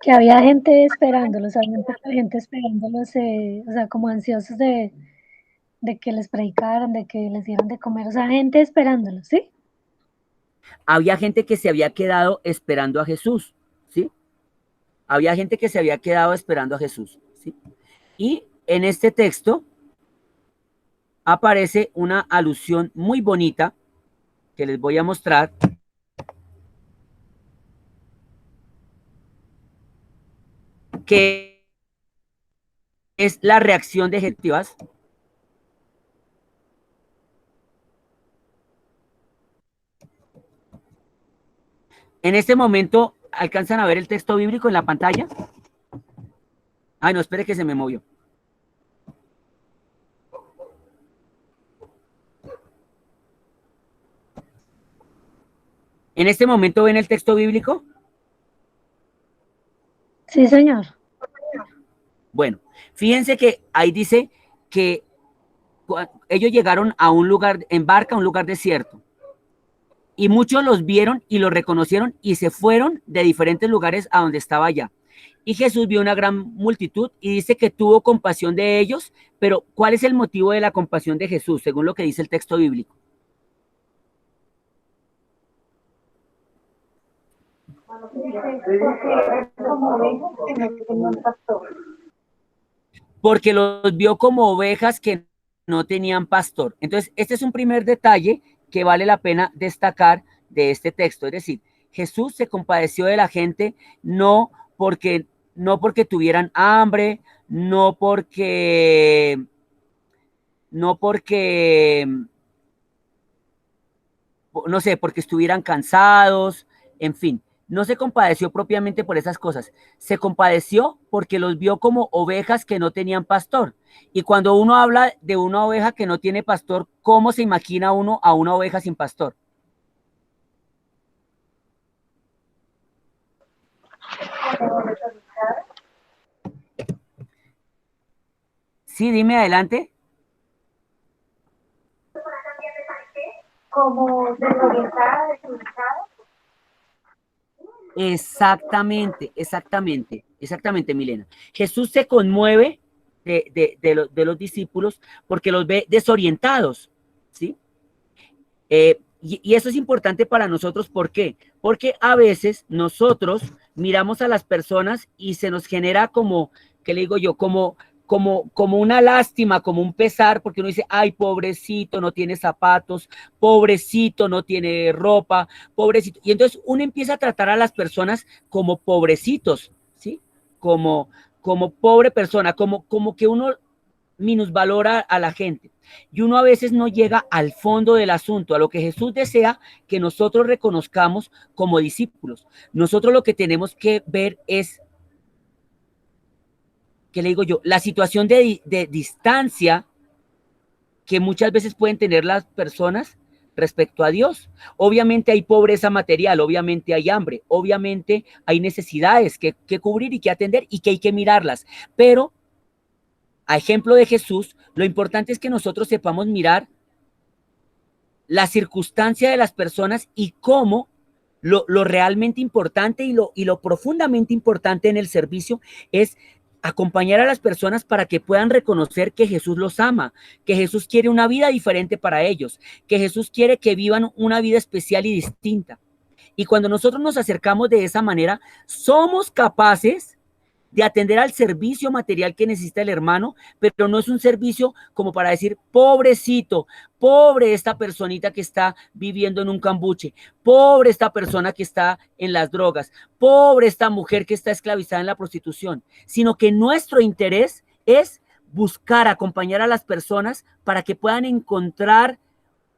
Que había gente esperándolos, había gente esperándolos, o sea, como ansiosos de que les predicaran, de que les dieran de comer, o sea, gente esperándolos, ¿sí? Había gente que se había quedado esperando a Jesús, ¿sí? Había gente que se había quedado esperando a Jesús, ¿sí? Y en este texto aparece una alusión muy bonita que les voy a mostrar, que es la reacción de Jesús. En este momento, ¿alcanzan a ver el texto bíblico en la pantalla? Ay, no, espere que se me movió. ¿En este momento ven el texto bíblico? Sí, señor. Bueno, fíjense que ahí dice que ellos llegaron a un lugar, en barca, a un lugar desierto. Y muchos los vieron y los reconocieron y se fueron de diferentes lugares a donde estaba allá. Y Jesús vio una gran multitud y dice que tuvo compasión de ellos, pero ¿cuál es el motivo de la compasión de Jesús, según lo que dice el texto bíblico? Porque los vio como ovejas que no tenían pastor. Entonces, este es un primer detalle que vale la pena destacar de este texto. Es decir, Jesús se compadeció de la gente no porque tuvieran hambre, no porque, no sé, porque estuvieran cansados, en fin. No se compadeció propiamente por esas cosas, se compadeció porque los vio como ovejas que no tenían pastor. Y cuando uno habla de una oveja que no tiene pastor, ¿cómo se imagina uno a una oveja sin pastor? Sí, dime adelante. Como desorientada, desubicada. Exactamente, Milena. Jesús se conmueve de los discípulos porque los ve desorientados, ¿sí? Y eso es importante para nosotros, ¿por qué? Porque a veces nosotros miramos a las personas y se nos genera como, ¿qué le digo yo? Como una lástima, como un pesar, porque uno dice, ay, pobrecito, no tiene zapatos, pobrecito, no tiene ropa, pobrecito. Y entonces uno empieza a tratar a las personas como pobrecitos, ¿sí? Como pobre persona, como que uno minusvalora a la gente. Y uno a veces no llega al fondo del asunto, a lo que Jesús desea que nosotros reconozcamos como discípulos. Nosotros lo que tenemos que ver es, ¿qué le digo yo? La situación de distancia que muchas veces pueden tener las personas respecto a Dios. Obviamente hay pobreza material, obviamente hay hambre, obviamente hay necesidades que cubrir y que atender y que hay que mirarlas, pero a ejemplo de Jesús, lo importante es que nosotros sepamos mirar la circunstancia de las personas y cómo lo realmente importante y lo profundamente importante en el servicio es acompañar a las personas para que puedan reconocer que Jesús los ama, que Jesús quiere una vida diferente para ellos, que Jesús quiere que vivan una vida especial y distinta. Y cuando nosotros nos acercamos de esa manera, somos capaces de atender al servicio material que necesita el hermano, pero no es un servicio como para decir, pobrecito, pobre esta personita que está viviendo en un cambuche, pobre esta persona que está en las drogas, pobre esta mujer que está esclavizada en la prostitución, sino que nuestro interés es buscar, acompañar a las personas para que puedan encontrar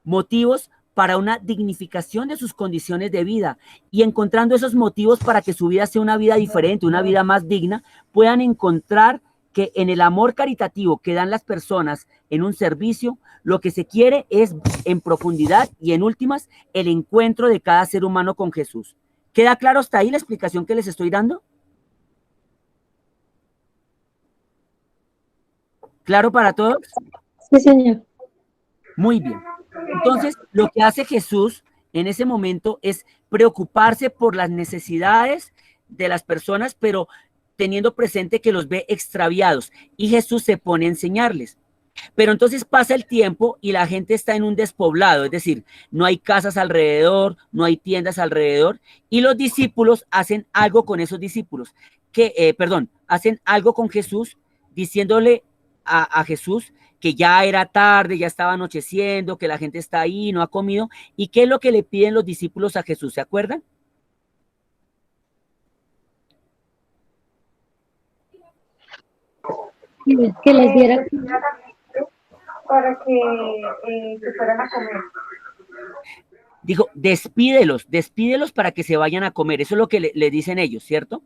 motivos para una dignificación de sus condiciones de vida y encontrando esos motivos para que su vida sea una vida diferente, una vida más digna, puedan encontrar que en el amor caritativo que dan las personas en un servicio, lo que se quiere es en profundidad y en últimas el encuentro de cada ser humano con Jesús. ¿Queda claro hasta ahí la explicación que les estoy dando? ¿Claro para todos? Sí, señor. Muy bien. Entonces, lo que hace Jesús en ese momento es preocuparse por las necesidades de las personas, pero teniendo presente que los ve extraviados. Y Jesús se pone a enseñarles. Pero entonces pasa el tiempo y la gente está en un despoblado, es decir, no hay casas alrededor, no hay tiendas alrededor, y los discípulos hacen algo con esos discípulos, hacen algo con Jesús, diciéndole a Jesús que ya era tarde, ya estaba anocheciendo, que la gente está ahí, no ha comido, y qué es lo que le piden los discípulos a Jesús, ¿se acuerdan? Que les diera. Para que se fueran a comer. Dijo, despídelos para que se vayan a comer. Eso es lo que le dicen ellos, ¿cierto?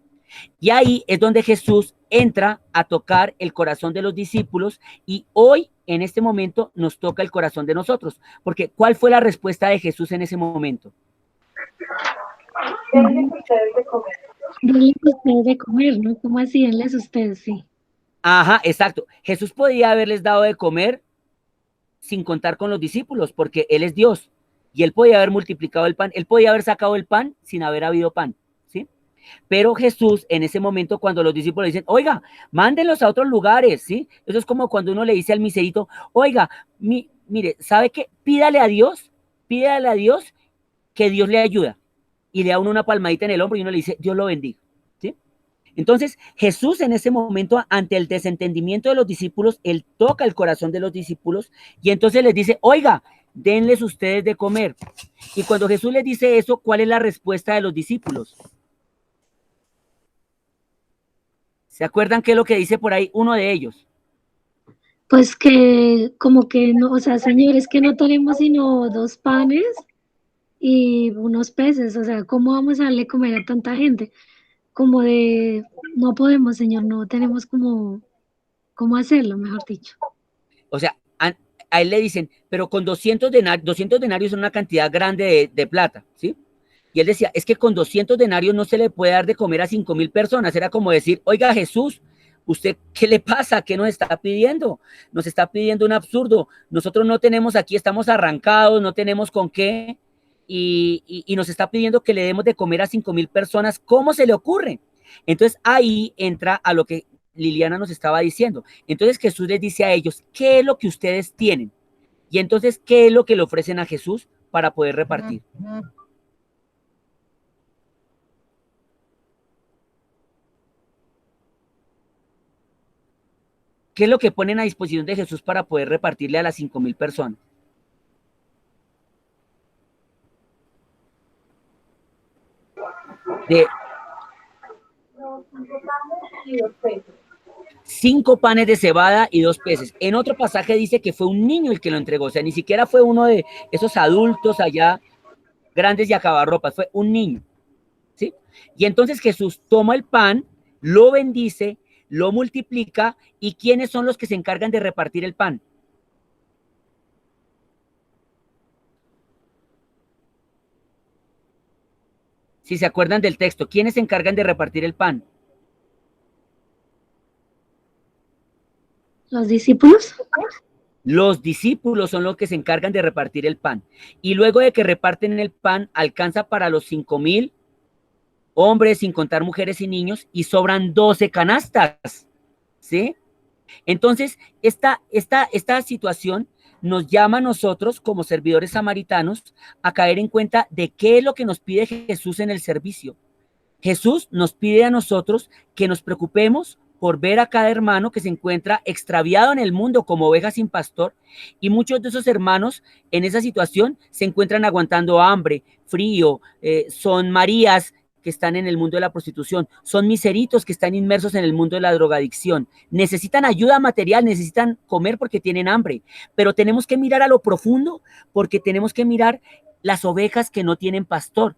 Y ahí es donde Jesús entra a tocar el corazón de los discípulos y hoy, en este momento, nos toca el corazón de nosotros. Porque, ¿cuál fue la respuesta de Jesús en ese momento? Denles ustedes de comer. Denles ustedes de comer, ¿no? ¿Cómo así? Denles ustedes, sí. Ajá, exacto. Jesús podía haberles dado de comer sin contar con los discípulos, porque Él es Dios. Y Él podía haber multiplicado el pan, Él podía haber sacado el pan sin haber habido pan, ¿sí? Pero Jesús, en ese momento, cuando los discípulos dicen, oiga, mándenlos a otros lugares, ¿sí? Eso es como cuando uno le dice al miserito, oiga, mire, ¿sabe qué? Pídale a Dios que Dios le ayuda. Y le da uno una palmadita en el hombro y uno le dice, Dios lo bendiga, ¿sí? Entonces, Jesús en ese momento, ante el desentendimiento de los discípulos, Él toca el corazón de los discípulos y entonces les dice, oiga, denles ustedes de comer. Y cuando Jesús les dice eso, ¿cuál es la respuesta de los discípulos? ¿Se acuerdan qué es lo que dice por ahí uno de ellos? Pues que como que no, o sea, señores, que no tenemos sino 2 panes y unos peces, o sea, ¿cómo vamos a darle comer a tanta gente? Como de, no podemos, señor, no tenemos cómo hacerlo, mejor dicho. O sea, a él le dicen, pero con 200 denarios son una cantidad grande de plata, ¿sí? Y él decía, es que con 200 denarios no se le puede dar de comer a 5,000 personas. Era como decir, oiga Jesús, ¿usted qué le pasa? ¿Qué nos está pidiendo? Nos está pidiendo un absurdo. Nosotros no tenemos aquí, estamos arrancados, no tenemos con qué. Y nos está pidiendo que le demos de comer a 5,000 personas. ¿Cómo se le ocurre? Entonces ahí entra a lo que Liliana nos estaba diciendo. Entonces Jesús les dice a ellos, ¿qué es lo que ustedes tienen? Y entonces, ¿qué es lo que le ofrecen a Jesús para poder repartir? ¿Qué es lo que ponen a disposición de Jesús para poder repartirle a las 5,000 personas? De 5 panes de cebada y 2 peces. En otro pasaje dice que fue un niño el que lo entregó, o sea, ni siquiera fue uno de esos adultos allá, grandes y acabarropas, fue un niño, ¿sí? Y entonces Jesús toma el pan, lo bendice, lo multiplica, ¿y quiénes son los que se encargan de repartir el pan? Si se acuerdan del texto, ¿quiénes se encargan de repartir el pan? ¿Los discípulos? Los discípulos son los que se encargan de repartir el pan. Y luego de que reparten el pan, alcanza para los 5,000 hombres, sin contar mujeres y niños, y sobran 12 canastas, ¿sí? Entonces, esta situación nos llama a nosotros, como servidores samaritanos, a caer en cuenta de qué es lo que nos pide Jesús en el servicio. Jesús nos pide a nosotros que nos preocupemos por ver a cada hermano que se encuentra extraviado en el mundo como oveja sin pastor, y muchos de esos hermanos en esa situación se encuentran aguantando hambre, frío, son Marías que están en el mundo de la prostitución, son miseritos que están inmersos en el mundo de la drogadicción, necesitan ayuda material, necesitan comer porque tienen hambre, pero tenemos que mirar a lo profundo porque tenemos que mirar las ovejas que no tienen pastor.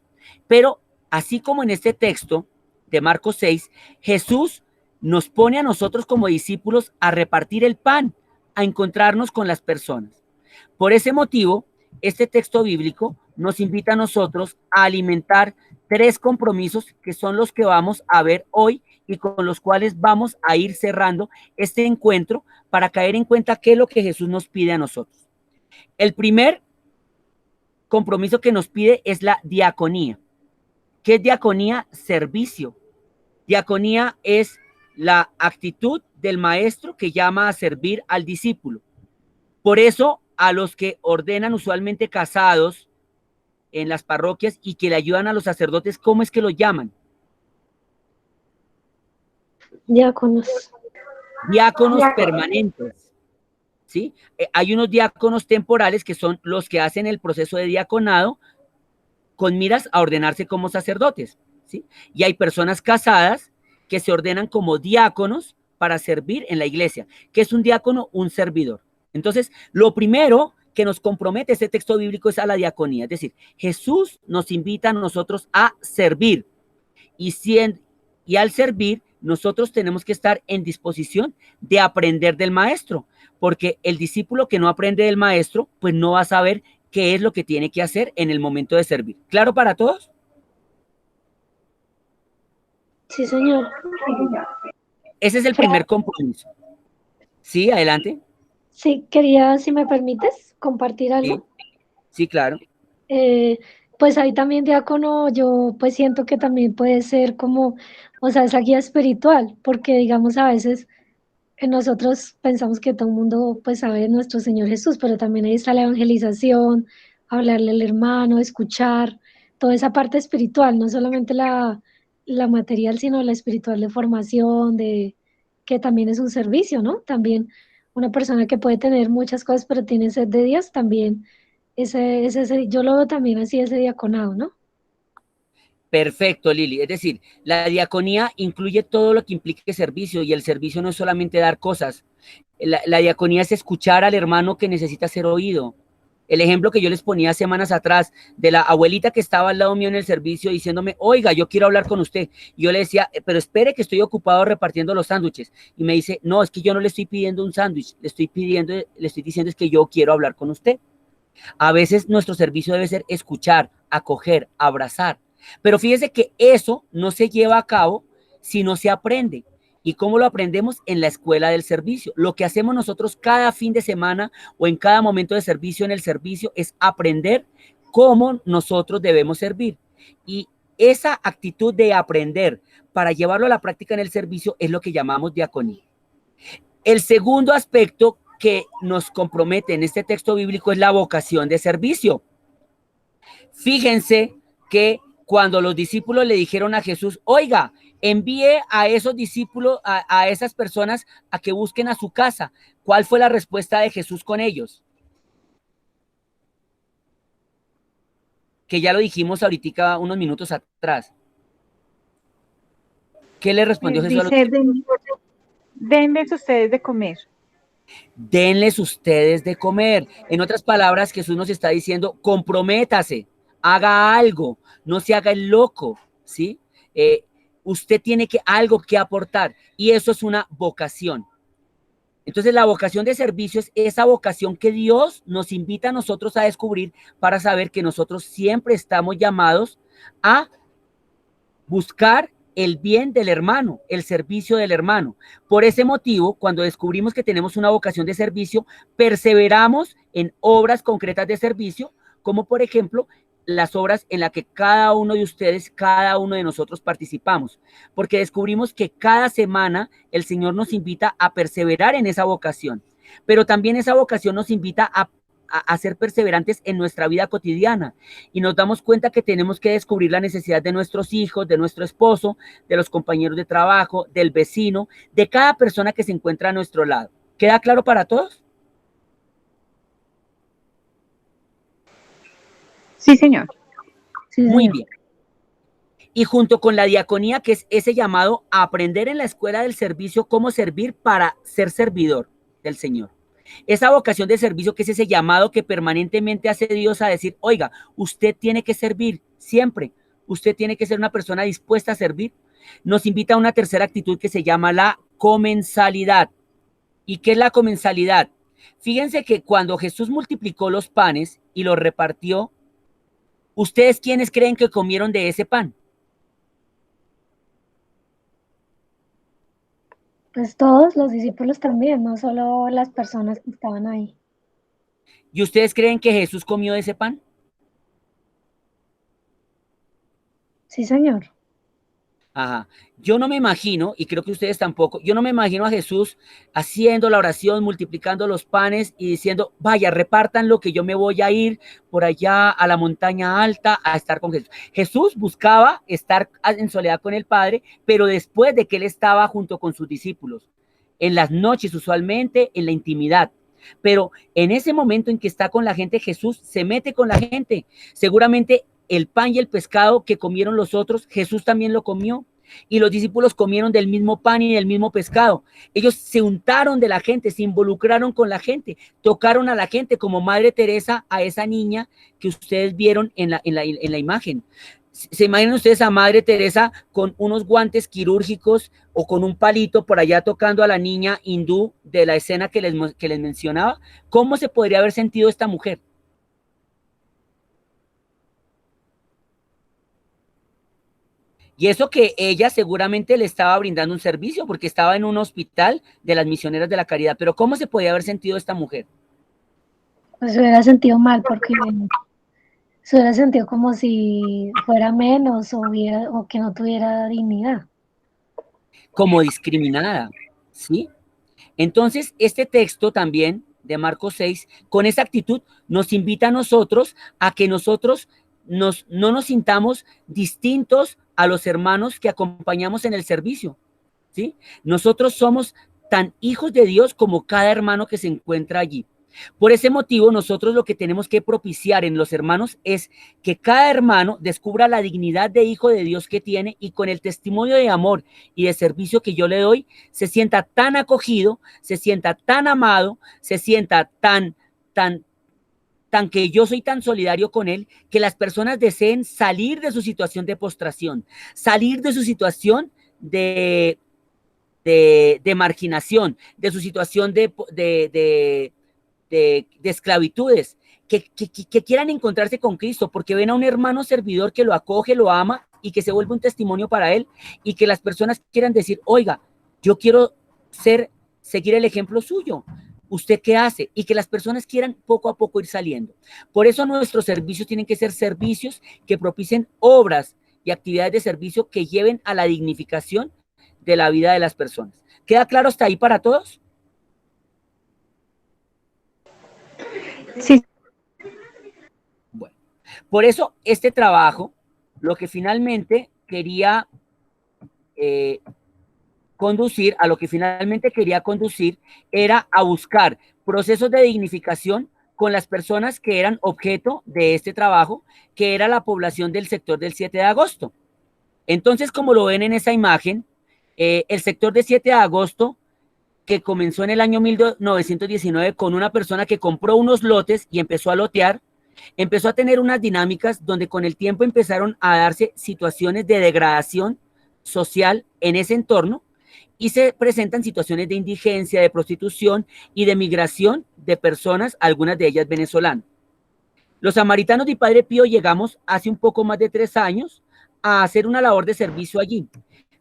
Pero así como en este texto de Marcos 6, Jesús nos pone a nosotros como discípulos a repartir el pan, a encontrarnos con las personas. Por ese motivo, este texto bíblico nos invita a nosotros a alimentar 3 compromisos que son los que vamos a ver hoy y con los cuales vamos a ir cerrando este encuentro para caer en cuenta qué es lo que Jesús nos pide a nosotros. El primer compromiso que nos pide es la diaconía. ¿Qué es diaconía? Servicio. Diaconía es la actitud del maestro que llama a servir al discípulo. Por eso, a los que ordenan usualmente casados en las parroquias y que le ayudan a los sacerdotes, ¿cómo es que los llaman? Diáconos. Diáconos permanentes, ¿sí? Hay unos diáconos temporales que son los que hacen el proceso de diaconado con miras a ordenarse como sacerdotes, ¿sí? Y hay personas casadas que se ordenan como diáconos para servir en la iglesia. ¿Qué es un diácono? Un servidor. Entonces, lo primero que nos compromete este texto bíblico es a la diaconía, es decir, Jesús nos invita a nosotros a servir y al servir nosotros tenemos que estar en disposición de aprender del maestro, porque el discípulo que no aprende del maestro, pues no va a saber qué es lo que tiene que hacer en el momento de servir. ¿Claro para todos? Sí, señor. Ese es el primer compromiso. Sí, adelante. Sí, quería, si me permites, compartir algo. Sí, claro. Pues ahí también diácono, yo pues siento que también puede ser como, o sea, esa guía espiritual, porque digamos a veces nosotros pensamos que todo el mundo pues sabe de nuestro Señor Jesús, pero también ahí está la evangelización, hablarle al hermano, escuchar, toda esa parte espiritual, no solamente la material, sino la espiritual de formación, de que también es un servicio, ¿no? También una persona que puede tener muchas cosas, pero tiene sed de Dios, también yo lo veo también así, ese diaconado, ¿no? Perfecto, Lili. Es decir, la diaconía incluye todo lo que implique servicio y el servicio no es solamente dar cosas. La diaconía es escuchar al hermano que necesita ser oído. El ejemplo que yo les ponía semanas atrás de la abuelita que estaba al lado mío en el servicio diciéndome, oiga, yo quiero hablar con usted. Y yo le decía, pero espere que estoy ocupado repartiendo los sándwiches. Y me dice, no, es que yo no le estoy pidiendo un sándwich, le estoy diciendo es que yo quiero hablar con usted. A veces nuestro servicio debe ser escuchar, acoger, abrazar. Pero fíjese que eso no se lleva a cabo si no se aprende. ¿Y cómo lo aprendemos? En la escuela del servicio. Lo que hacemos nosotros cada fin de semana o en cada momento de servicio en el servicio es aprender cómo nosotros debemos servir. Y esa actitud de aprender para llevarlo a la práctica en el servicio es lo que llamamos diaconía. El segundo aspecto que nos compromete en este texto bíblico es la vocación de servicio. Fíjense que cuando los discípulos le dijeron a Jesús, oiga, envíe a esos discípulos, a esas personas a que busquen a su casa. ¿Cuál fue la respuesta de Jesús con ellos? Que ya lo dijimos ahorita unos minutos atrás. ¿Qué le respondió Jesús a los discípulos? Denles ustedes de comer. Denles ustedes de comer. En otras palabras, Jesús nos está diciendo, comprométase, haga algo, no se haga el loco, ¿sí? Usted tiene algo que aportar y eso es una vocación. Entonces la vocación de servicio es esa vocación que Dios nos invita a nosotros a descubrir para saber que nosotros siempre estamos llamados a buscar el bien del hermano, el servicio del hermano. Por ese motivo, cuando descubrimos que tenemos una vocación de servicio, perseveramos en obras concretas de servicio, como por ejemplo, las obras en las que cada uno de ustedes, cada uno de nosotros participamos, porque descubrimos que cada semana el Señor nos invita a perseverar en esa vocación, pero también esa vocación nos invita a ser perseverantes en nuestra vida cotidiana y nos damos cuenta que tenemos que descubrir la necesidad de nuestros hijos, de nuestro esposo, de los compañeros de trabajo, del vecino, de cada persona que se encuentra a nuestro lado. ¿Queda claro para todos? Sí, señor. Sí, Muy señor. bien. Y junto con la diaconía, que es ese llamado a aprender en la escuela del servicio cómo servir para ser servidor del Señor. Esa vocación de servicio que es ese llamado que permanentemente hace Dios a decir, oiga, usted tiene que servir siempre, usted tiene que ser una persona dispuesta a servir, nos invita a una tercera actitud que se llama la comensalidad. ¿Y qué es la comensalidad? Fíjense que cuando Jesús multiplicó los panes y los repartió, ¿ustedes quiénes creen que comieron de ese pan? Pues todos los discípulos también, no solo las personas que estaban ahí. ¿Y ustedes creen que Jesús comió de ese pan? Sí, señor. Ajá. Yo no me imagino, y creo que ustedes tampoco, yo no me imagino a Jesús haciendo la oración, multiplicando los panes y diciendo, vaya, repartan lo que yo me voy a ir por allá a la montaña alta a estar con Jesús. Jesús buscaba estar en soledad con el Padre, pero después de que él estaba junto con sus discípulos, en las noches usualmente, en la intimidad. Pero en ese momento en que está con la gente, Jesús se mete con la gente. Seguramente el pan y el pescado que comieron los otros, Jesús también lo comió. Y los discípulos comieron del mismo pan y del mismo pescado. Ellos se untaron de la gente, se involucraron con la gente, tocaron a la gente como Madre Teresa a esa niña que ustedes vieron en la imagen. ¿Se imaginan ustedes a Madre Teresa con unos guantes quirúrgicos o con un palito por allá tocando a la niña hindú de la escena que les mencionaba? ¿Cómo se podría haber sentido esta mujer? Y eso que ella seguramente le estaba brindando un servicio porque estaba en un hospital de las misioneras de la caridad. Pero ¿cómo se podía haber sentido esta mujer? Pues se hubiera sentido mal porque se hubiera sentido como si fuera menos o que no tuviera dignidad. Como discriminada, ¿sí? Entonces, este texto también de Marcos 6, con esa actitud, nos invita a nosotros a que nosotros no nos sintamos distintos a los hermanos que acompañamos en el servicio, ¿sí? Nosotros somos tan hijos de Dios como cada hermano que se encuentra allí. Por ese motivo, nosotros lo que tenemos que propiciar en los hermanos es que cada hermano descubra la dignidad de hijo de Dios que tiene y con el testimonio de amor y de servicio que yo le doy, se sienta tan acogido, se sienta tan amado, se sienta tan que yo soy tan solidario con él, que las personas deseen salir de su situación de postración, salir de su situación de marginación, de su situación de esclavitudes, que quieran encontrarse con Cristo, porque ven a un hermano servidor que lo acoge, lo ama y que se vuelve un testimonio para él, y que las personas quieran decir, oiga, yo quiero seguir el ejemplo suyo. ¿Usted qué hace? Y que las personas quieran poco a poco ir saliendo. Por eso nuestros servicios tienen que ser servicios que propicien obras y actividades de servicio que lleven a la dignificación de la vida de las personas. ¿Queda claro hasta ahí para todos? Sí. Bueno, por eso este trabajo, lo que finalmente quería conducir era a buscar procesos de dignificación con las personas que eran objeto de este trabajo, que era la población del sector del 7 de agosto. Entonces, como lo ven en esa imagen, el sector del 7 de agosto, que comenzó en el año 1919 con una persona que compró unos lotes y empezó a lotear, empezó a tener unas dinámicas donde con el tiempo empezaron a darse situaciones de degradación social en ese entorno, y se presentan situaciones de indigencia, de prostitución y de migración de personas, algunas de ellas venezolanas. Los samaritanos de Padre Pío llegamos hace un poco más de 3 años a hacer una labor de servicio allí,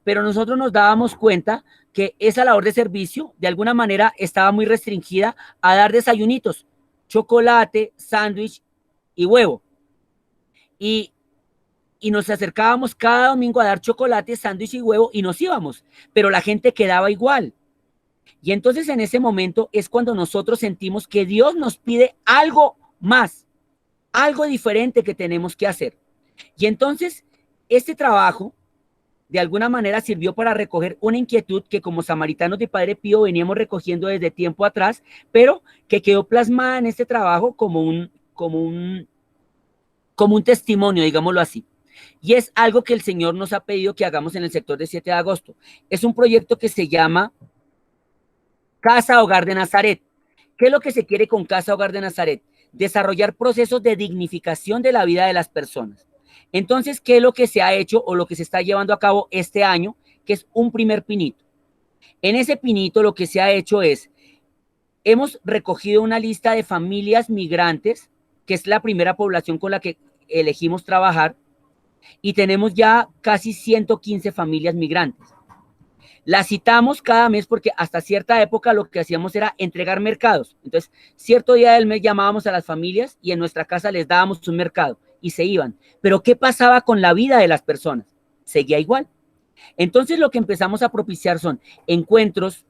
pero nosotros nos dábamos cuenta que esa labor de servicio de alguna manera estaba muy restringida a dar desayunitos, chocolate, sándwich y huevo. Y nos acercábamos cada domingo a dar chocolate, sándwich y huevo y nos íbamos, pero la gente quedaba igual. Y entonces en ese momento es cuando nosotros sentimos que Dios nos pide algo más, algo diferente que tenemos que hacer. Y entonces este trabajo de alguna manera sirvió para recoger una inquietud que como samaritanos de Padre Pío veníamos recogiendo desde tiempo atrás, pero que quedó plasmada en este trabajo como un testimonio, digámoslo así. Y es algo que el Señor nos ha pedido que hagamos en el sector de 7 de agosto. Es un proyecto que se llama Casa Hogar de Nazaret. ¿Qué es lo que se quiere con Casa Hogar de Nazaret? Desarrollar procesos de dignificación de la vida de las personas. Entonces, ¿qué es lo que se ha hecho o lo que se está llevando a cabo este año? Que es un primer pinito. En ese pinito lo que se ha hecho es, hemos recogido una lista de familias migrantes, que es la primera población con la que elegimos trabajar, y tenemos ya casi 115 familias migrantes. Las citamos cada mes porque hasta cierta época lo que hacíamos era entregar mercados. Entonces, cierto día del mes llamábamos a las familias y en nuestra casa les dábamos un mercado y se iban. Pero ¿qué pasaba con la vida de las personas? Seguía igual. Entonces lo que empezamos a propiciar son encuentros,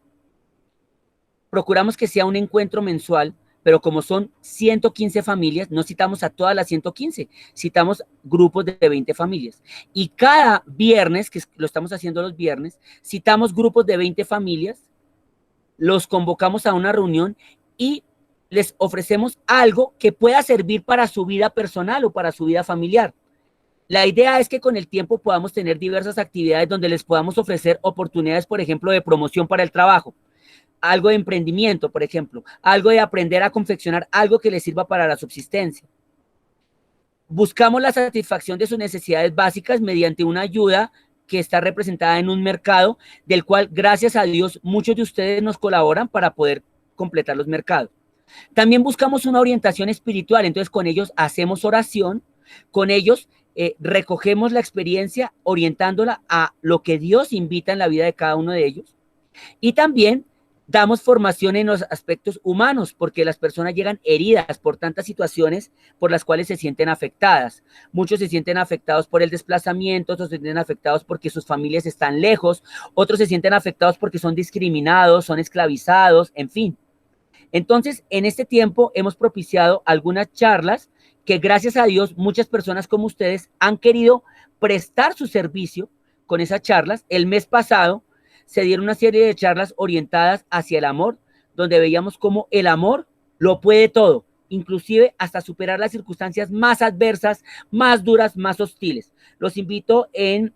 procuramos que sea un encuentro mensual, pero como son 115 familias, no citamos a todas las 115, citamos grupos de 20 familias. Y cada viernes, que lo estamos haciendo los viernes, citamos grupos de 20 familias, los convocamos a una reunión y les ofrecemos algo que pueda servir para su vida personal o para su vida familiar. La idea es que con el tiempo podamos tener diversas actividades donde les podamos ofrecer oportunidades, por ejemplo, de promoción para el trabajo, algo de emprendimiento, por ejemplo, algo de aprender a confeccionar algo que les sirva para la subsistencia. Buscamos la satisfacción de sus necesidades básicas mediante una ayuda que está representada en un mercado del cual, gracias a Dios, muchos de ustedes nos colaboran para poder completar los mercados. También buscamos una orientación espiritual, entonces con ellos hacemos oración, con ellos recogemos la experiencia orientándola a lo que Dios invita en la vida de cada uno de ellos, y también damos formación en los aspectos humanos, porque las personas llegan heridas por tantas situaciones por las cuales se sienten afectadas. Muchos se sienten afectados por el desplazamiento, otros se sienten afectados porque sus familias están lejos, otros se sienten afectados porque son discriminados, son esclavizados, en fin. Entonces, en este tiempo hemos propiciado algunas charlas que, gracias a Dios, muchas personas como ustedes han querido prestar su servicio con esas charlas. El mes pasado se dieron una serie de charlas orientadas hacia el amor, donde veíamos cómo el amor lo puede todo, inclusive hasta superar las circunstancias más adversas, más duras, más hostiles. Los invito en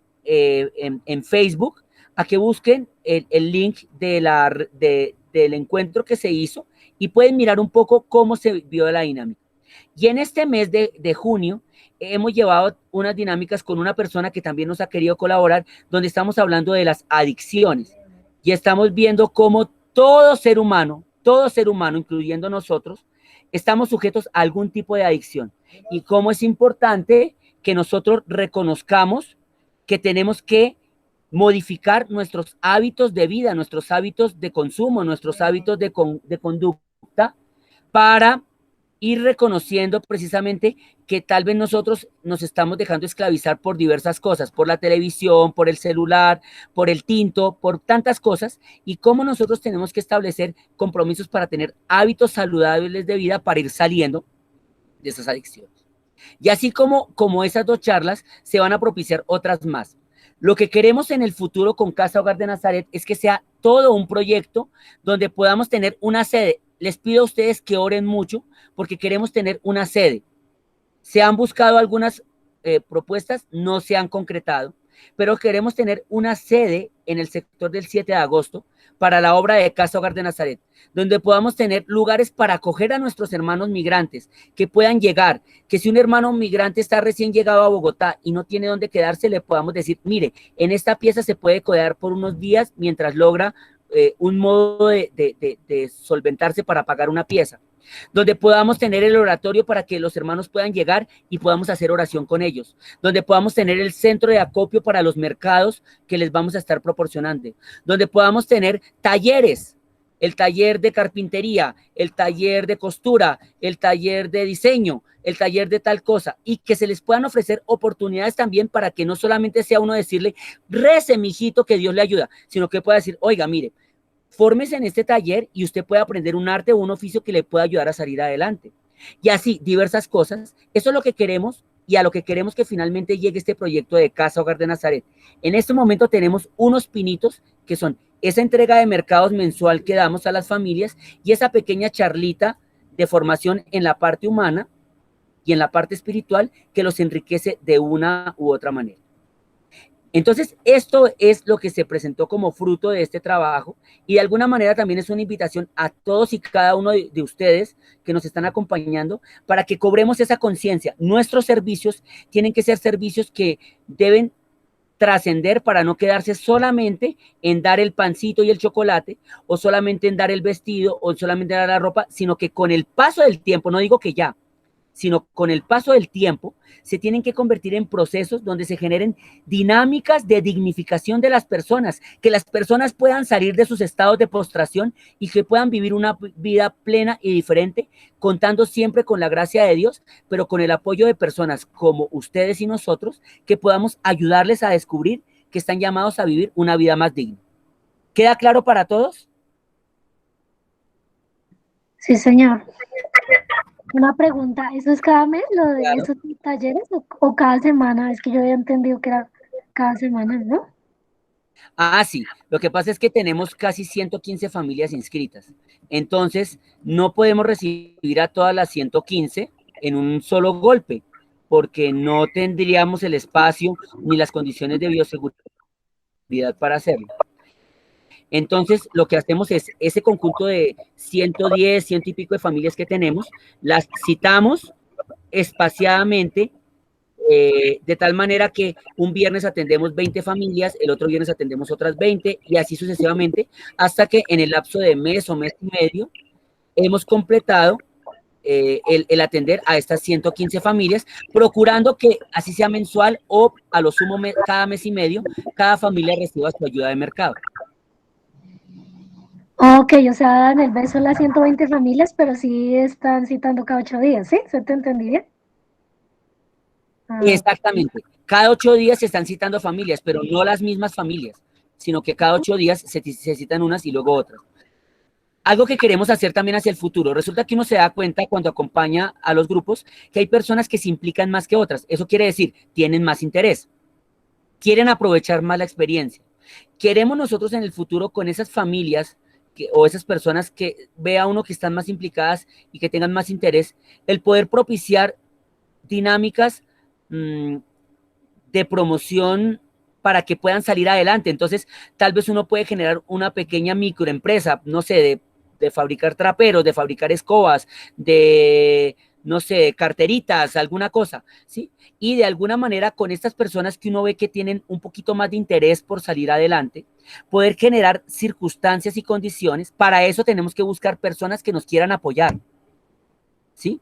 Facebook a que busquen el link del encuentro que se hizo y pueden mirar un poco cómo se vio la dinámica. Y en este mes de junio hemos llevado unas dinámicas con una persona que también nos ha querido colaborar, donde estamos hablando de las adicciones y estamos viendo cómo todo ser humano, incluyendo nosotros, estamos sujetos a algún tipo de adicción y cómo es importante que nosotros reconozcamos que tenemos que modificar nuestros hábitos de vida, nuestros hábitos de consumo, nuestros hábitos de conducta para ir reconociendo precisamente que tal vez nosotros nos estamos dejando esclavizar por diversas cosas, por la televisión, por el celular, por el tinto, por tantas cosas, y cómo nosotros tenemos que establecer compromisos para tener hábitos saludables de vida para ir saliendo de esas adicciones. Y así como esas dos charlas, se van a propiciar otras más. Lo que queremos en el futuro con Casa Hogar de Nazaret es que sea todo un proyecto donde podamos tener una sede. Les pido a ustedes que oren mucho porque queremos tener una sede. Se han buscado algunas propuestas, no se han concretado, pero queremos tener una sede en el sector del 7 de agosto para la obra de Casa Hogar de Nazaret, donde podamos tener lugares para acoger a nuestros hermanos migrantes, que puedan llegar, que si un hermano migrante está recién llegado a Bogotá y no tiene dónde quedarse, le podamos decir, mire, en esta pieza se puede quedar por unos días mientras logra un modo de solventarse para pagar una pieza, donde podamos tener el oratorio para que los hermanos puedan llegar y podamos hacer oración con ellos, donde podamos tener el centro de acopio para los mercados que les vamos a estar proporcionando, donde podamos tener talleres, el taller de carpintería, el taller de costura, el taller de diseño, el taller de tal cosa, y que se les puedan ofrecer oportunidades también para que no solamente sea uno decirle, rece, mijito, que Dios le ayuda, sino que pueda decir, oiga, mire, fórmese en este taller y usted puede aprender un arte o un oficio que le pueda ayudar a salir adelante. Y así, diversas cosas. Eso es lo que queremos y a lo que queremos que finalmente llegue este proyecto de Casa Hogar de Nazaret. En este momento tenemos unos pinitos que son esa entrega de mercados mensual que damos a las familias y esa pequeña charlita de formación en la parte humana y en la parte espiritual que los enriquece de una u otra manera. Entonces, esto es lo que se presentó como fruto de este trabajo y de alguna manera también es una invitación a todos y cada uno de ustedes que nos están acompañando para que cobremos esa conciencia. Nuestros servicios tienen que ser servicios que deben trascender para no quedarse solamente en dar el pancito y el chocolate o solamente en dar el vestido o solamente en dar la ropa, sino que con el paso del tiempo, no digo que ya, sino con el paso del tiempo, se tienen que convertir en procesos donde se generen dinámicas de dignificación de las personas, que las personas puedan salir de sus estados de postración y que puedan vivir una vida plena y diferente, contando siempre con la gracia de Dios, pero con el apoyo de personas como ustedes y nosotros, que podamos ayudarles a descubrir que están llamados a vivir una vida más digna. ¿Queda claro para todos? Sí, señor. Una pregunta, ¿eso es cada mes, lo de Claro. esos talleres, o cada semana? Es que yo había entendido que era cada semana, ¿no? Ah, sí. Lo que pasa es que tenemos casi 115 familias inscritas. Entonces, no podemos recibir a todas las 115 en un solo golpe, porque no tendríamos el espacio ni las condiciones de bioseguridad para hacerlo. Entonces, lo que hacemos es ese conjunto de 110, ciento y pico de familias que tenemos, las citamos espaciadamente, de tal manera que un viernes atendemos 20 familias, el otro viernes atendemos otras 20 y así sucesivamente, hasta que en el lapso de mes o mes y medio hemos completado el atender a estas 115 familias, procurando que así sea mensual o a lo sumo cada mes y medio, cada familia reciba su ayuda de mercado. Ok, o sea, dan el beso a las 120 familias, pero sí están citando cada 8 días, ¿sí? ¿Se te entendí bien? Ah, Exactamente. Cada 8 días se están citando familias, pero no las mismas familias, sino que cada 8 días se citan unas y luego otras. Algo que queremos hacer también hacia el futuro. Resulta que uno se da cuenta cuando acompaña a los grupos que hay personas que se implican más que otras. Eso quiere decir, tienen más interés, quieren aprovechar más la experiencia. Queremos nosotros en el futuro con esas familias o esas personas que vea uno que están más implicadas y que tengan más interés, el poder propiciar dinámicas de promoción para que puedan salir adelante. Entonces, tal vez uno puede generar una pequeña microempresa, no sé, de fabricar traperos, de fabricar escobas, de, no sé, carteritas, alguna cosa, ¿sí? Y de alguna manera con estas personas que uno ve que tienen un poquito más de interés por salir adelante, poder generar circunstancias y condiciones. Para eso tenemos que buscar personas que nos quieran apoyar, ¿sí?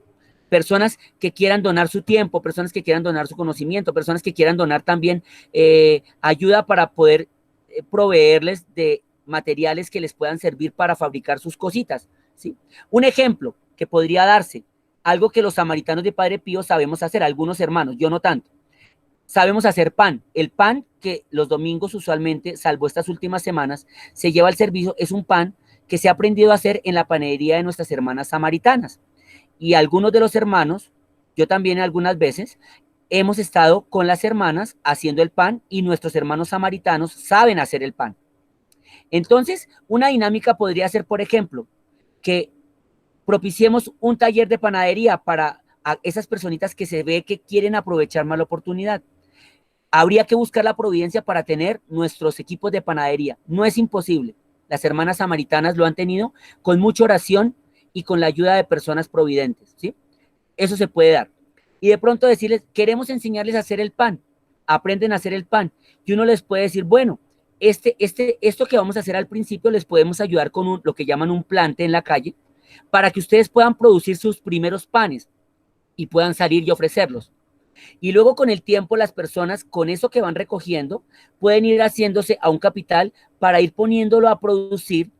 Personas que quieran donar su tiempo, personas que quieran donar su conocimiento, personas que quieran donar también ayuda para poder proveerles de materiales que les puedan servir para fabricar sus cositas, ¿sí? Un ejemplo que podría darse, algo que los samaritanos de Padre Pío sabemos hacer, algunos hermanos, yo no tanto. Sabemos hacer pan. El pan que los domingos usualmente, salvo estas últimas semanas, se lleva al servicio, es un pan que se ha aprendido a hacer en la panadería de nuestras hermanas samaritanas. Y algunos de los hermanos, yo también algunas veces, hemos estado con las hermanas haciendo el pan y nuestros hermanos samaritanos saben hacer el pan. Entonces, una dinámica podría ser, por ejemplo, que propiciemos un taller de panadería para a esas personitas que se ve que quieren aprovechar más la oportunidad. Habría que buscar la providencia para tener nuestros equipos de panadería. No es imposible. Las hermanas samaritanas lo han tenido con mucha oración y con la ayuda de personas providentes, ¿sí? Eso se puede dar. Y de pronto decirles, queremos enseñarles a hacer el pan, aprenden a hacer el pan. Y uno les puede decir, bueno, esto que vamos a hacer al principio les podemos ayudar con lo que llaman un plante en la calle, para que ustedes puedan producir sus primeros panes y puedan salir y ofrecerlos. Y luego con el tiempo las personas con eso que van recogiendo pueden ir haciéndose a un capital para ir poniéndolo a producir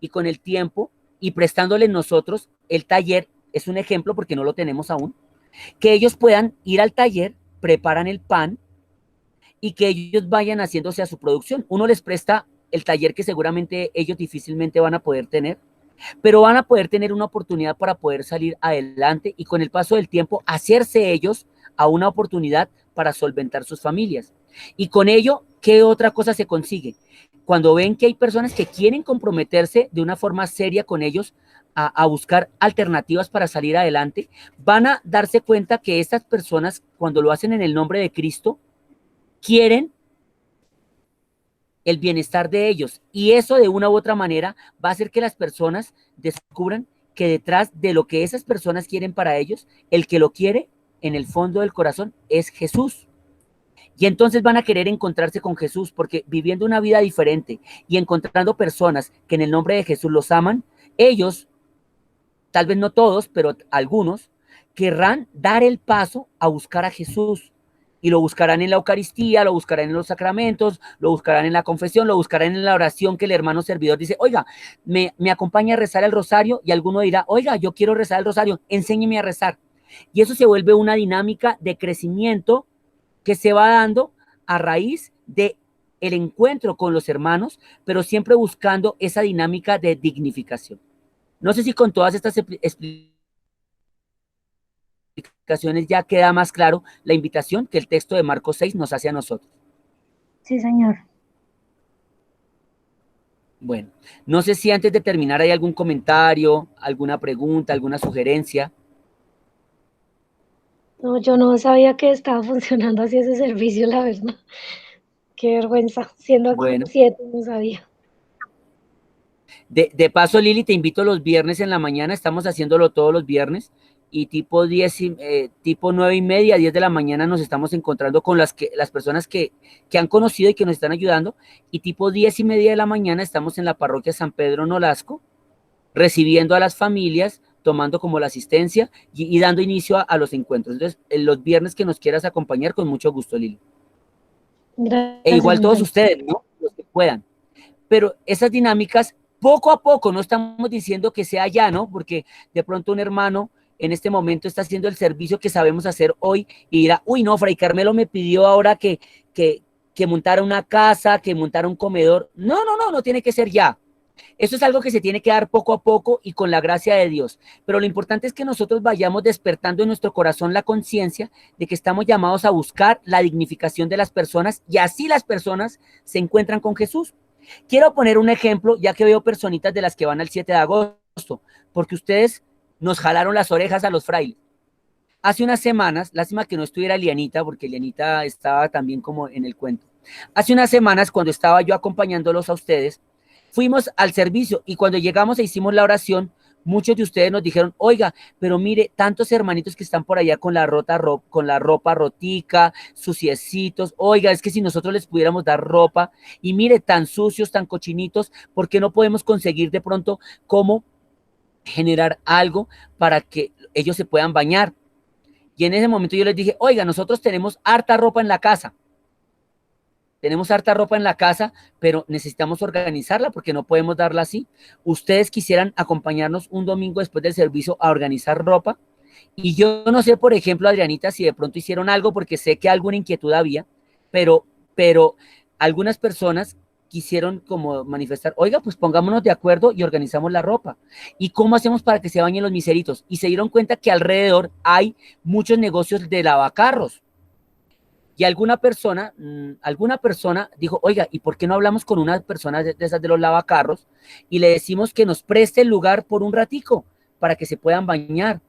y con el tiempo y prestándole nosotros el taller, es un ejemplo porque no lo tenemos aún, que ellos puedan ir al taller, preparan el pan y que ellos vayan haciéndose a su producción. Uno les presta el taller que seguramente ellos difícilmente van a poder tener, pero van a poder tener una oportunidad para poder salir adelante y con el paso del tiempo hacerse ellos a una oportunidad para solventar sus familias. Y con ello, ¿qué otra cosa se consigue? Cuando ven que hay personas que quieren comprometerse de una forma seria con ellos a buscar alternativas para salir adelante, van a darse cuenta que estas personas, cuando lo hacen en el nombre de Cristo, quieren el bienestar de ellos. Y eso de una u otra manera va a hacer que las personas descubran que detrás de lo que esas personas quieren para ellos, el que lo quiere en el fondo del corazón es Jesús. Y entonces van a querer encontrarse con Jesús porque viviendo una vida diferente y encontrando personas que en el nombre de Jesús los aman, ellos, tal vez no todos, pero algunos, querrán dar el paso a buscar a Jesús. Y lo buscarán en la Eucaristía, lo buscarán en los sacramentos, lo buscarán en la confesión, lo buscarán en la oración que el hermano servidor dice, oiga, me acompaña a rezar el rosario, y alguno dirá, oiga, yo quiero rezar el rosario, enséñeme a rezar. Y eso se vuelve una dinámica de crecimiento que se va dando a raíz de el encuentro con los hermanos, pero siempre buscando esa dinámica de dignificación. No sé si con todas estas explicaciones ya queda más claro la invitación que el texto de Marcos 6 nos hace a nosotros. Sí, señor. Bueno, no sé si antes de terminar hay algún comentario, alguna pregunta, alguna sugerencia. No, yo no sabía que estaba funcionando así ese servicio, la verdad. Qué vergüenza, siendo Bueno, 7, no sabía. de paso, Lili, te invito los viernes en la mañana, estamos haciéndolo todos los viernes, y tipo 9:30, 10 de la mañana nos estamos encontrando con las personas que han conocido y que nos están ayudando, y tipo 10:30 de la mañana estamos en la parroquia San Pedro Nolasco, recibiendo a las familias, tomando como la asistencia y dando inicio a los encuentros. Entonces, los viernes que nos quieras acompañar, con mucho gusto, Lili. Gracias, E igual todos Miguel. ustedes, ¿no? Los que puedan. Pero esas dinámicas, poco a poco, no estamos diciendo que sea ya, ¿no? Porque de pronto un hermano en este momento está haciendo el servicio que sabemos hacer hoy y dirá, uy, no, Fray Carmelo me pidió ahora que montara una casa, que montara un comedor. No tiene que ser ya. Eso es algo que se tiene que dar poco a poco y con la gracia de Dios. Pero lo importante es que nosotros vayamos despertando en nuestro corazón la conciencia de que estamos llamados a buscar la dignificación de las personas y así las personas se encuentran con Jesús. Quiero poner un ejemplo, ya que veo personitas de las que van al 7 de agosto, porque ustedes nos jalaron las orejas a los frailes. Hace unas semanas, lástima que no estuviera Lianita, porque Lianita estaba también como en el cuento. Hace unas semanas, cuando estaba yo acompañándolos a ustedes, fuimos al servicio y cuando llegamos e hicimos la oración, muchos de ustedes nos dijeron, oiga, pero mire, tantos hermanitos que están por allá con la ropa rotica, suciecitos, oiga, es que si nosotros les pudiéramos dar ropa, y mire, tan sucios, tan cochinitos, ¿por qué no podemos conseguir de pronto cómo generar algo para que ellos se puedan bañar? Y en ese momento yo les dije, oiga, nosotros tenemos harta ropa en la casa, pero necesitamos organizarla porque no podemos darla así. Ustedes quisieran acompañarnos un domingo después del servicio a organizar ropa. Y yo no sé, por ejemplo, Adrianita, si de pronto hicieron algo, porque sé que alguna inquietud había, pero algunas personas quisieron como manifestar, oiga, pues pongámonos de acuerdo y organizamos la ropa. ¿Y cómo hacemos para que se bañen los miseritos? Y se dieron cuenta que alrededor hay muchos negocios de lavacarros. Y alguna persona dijo, oiga, ¿y por qué no hablamos con una persona de esas de los lavacarros y le decimos que nos preste el lugar por un ratico para que se puedan bañar?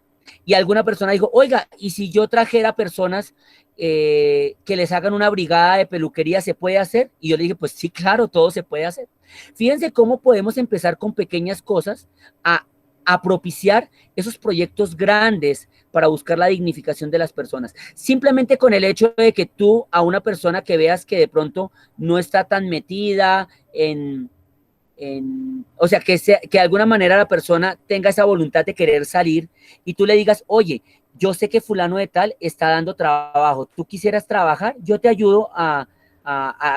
Y alguna persona dijo, oiga, ¿y si yo trajera personas que les hagan una brigada de peluquería, se puede hacer? Y yo le dije, pues sí, claro, todo se puede hacer. Fíjense cómo podemos empezar con pequeñas cosas a propiciar esos proyectos grandes para buscar la dignificación de las personas. Simplemente con el hecho de que tú a una persona que veas que de pronto no está tan metida o sea, que de alguna manera la persona tenga esa voluntad de querer salir y tú le digas, oye, yo sé que fulano de tal está dando trabajo, tú quisieras trabajar, yo te ayudo a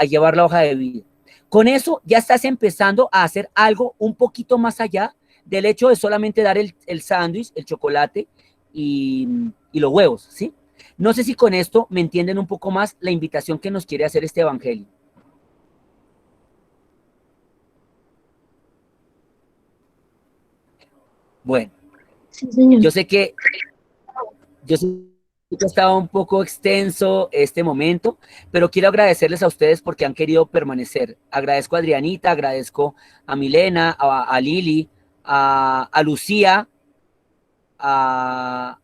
llevar la hoja de vida. Con eso ya estás empezando a hacer algo un poquito más allá del hecho de solamente dar el sándwich, el chocolate y los huevos, ¿sí? No sé si con esto me entienden un poco más la invitación que nos quiere hacer este evangelio. Bueno, Sí, señor. yo sé que estaba un poco extenso este momento, pero quiero agradecerles a ustedes porque han querido permanecer. Agradezco a Adrianita, agradezco a Milena, a Lili, a Lucía, a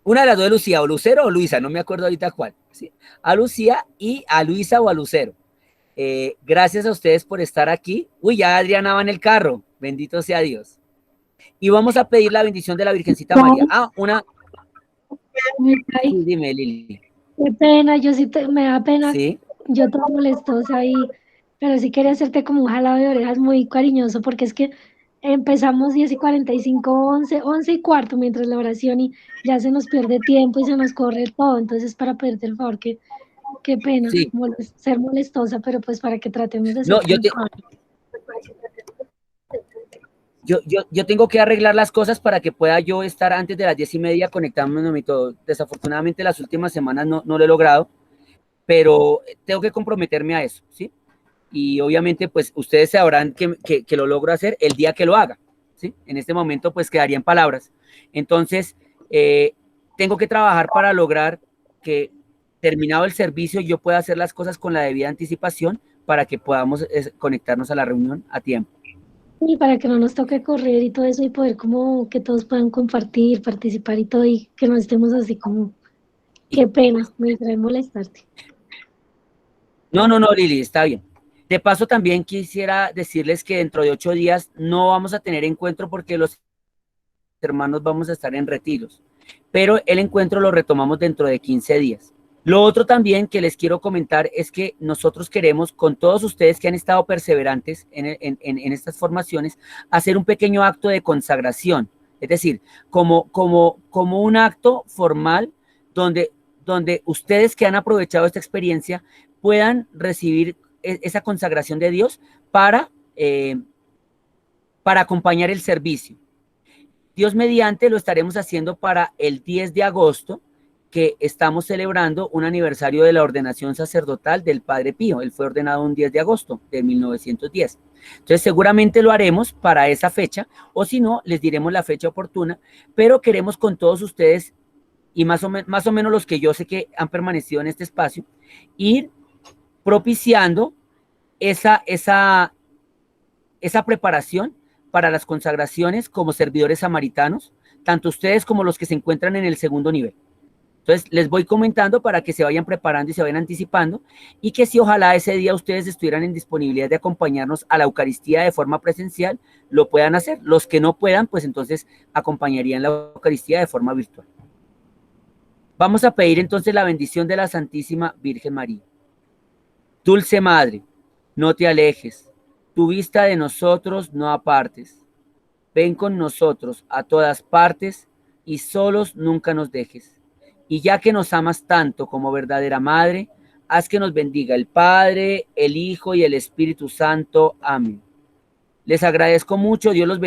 una de las dos de Lucía, o Lucero o Luisa, no me acuerdo ahorita cuál, ¿sí? A Lucía y a Luisa o a Lucero. Gracias a ustedes por estar aquí. Uy, ya Adriana va en el carro, bendito sea Dios. Y vamos a pedir la bendición de la Virgencita María. Sí, dime, Lili. Qué pena, me da pena, Sí. yo toda molestosa ahí, pero sí quería hacerte como un jalado de orejas muy cariñoso, porque es que empezamos 10:45, 11:15, mientras la oración y ya se nos pierde tiempo y se nos corre todo, entonces para pedirte el favor, qué pena Sí. ser molestosa, pero pues para que tratemos de ser No, yo tengo que arreglar las cosas para que pueda yo estar antes de las 10:30 conectándome y todo. Desafortunadamente las últimas semanas no lo he logrado, pero tengo que comprometerme a eso, ¿sí? Y obviamente, pues, ustedes sabrán que lo logro hacer el día que lo haga, ¿sí? En este momento, pues, quedaría en palabras. Entonces, tengo que trabajar para lograr que, terminado el servicio, yo pueda hacer las cosas con la debida anticipación para que podamos conectarnos a la reunión a tiempo. Y para que no nos toque correr y todo eso y poder como que todos puedan compartir, participar y todo y que no estemos así como, qué pena, me distrae molestarte. No, Lili, está bien. De paso, también quisiera decirles que dentro de 8 días no vamos a tener encuentro porque los hermanos vamos a estar en retiros, pero el encuentro lo retomamos dentro de 15 días. Lo otro también que les quiero comentar es que nosotros queremos, con todos ustedes que han estado perseverantes en estas formaciones, hacer un pequeño acto de consagración, es decir, como un acto formal donde ustedes que han aprovechado esta experiencia puedan recibir esa consagración de Dios para acompañar el servicio. Dios mediante lo estaremos haciendo para el 10 de agosto, que estamos celebrando un aniversario de la ordenación sacerdotal del Padre Pío. Él fue ordenado un 10 de agosto de 1910. Entonces seguramente lo haremos para esa fecha, o si no, les diremos la fecha oportuna, pero queremos con todos ustedes, y más o menos los que yo sé que han permanecido en este espacio, ir propiciando esa preparación para las consagraciones como servidores samaritanos, tanto ustedes como los que se encuentran en el segundo nivel. Entonces, les voy comentando para que se vayan preparando y se vayan anticipando, y que si ojalá ese día ustedes estuvieran en disponibilidad de acompañarnos a la Eucaristía de forma presencial, lo puedan hacer. Los que no puedan, pues entonces acompañarían la Eucaristía de forma virtual. Vamos a pedir entonces la bendición de la Santísima Virgen María. Dulce Madre, no te alejes, tu vista de nosotros no apartes. Ven con nosotros a todas partes y solos nunca nos dejes. Y ya que nos amas tanto como verdadera Madre, haz que nos bendiga el Padre, el Hijo y el Espíritu Santo. Amén. Les agradezco mucho, Dios los bendiga.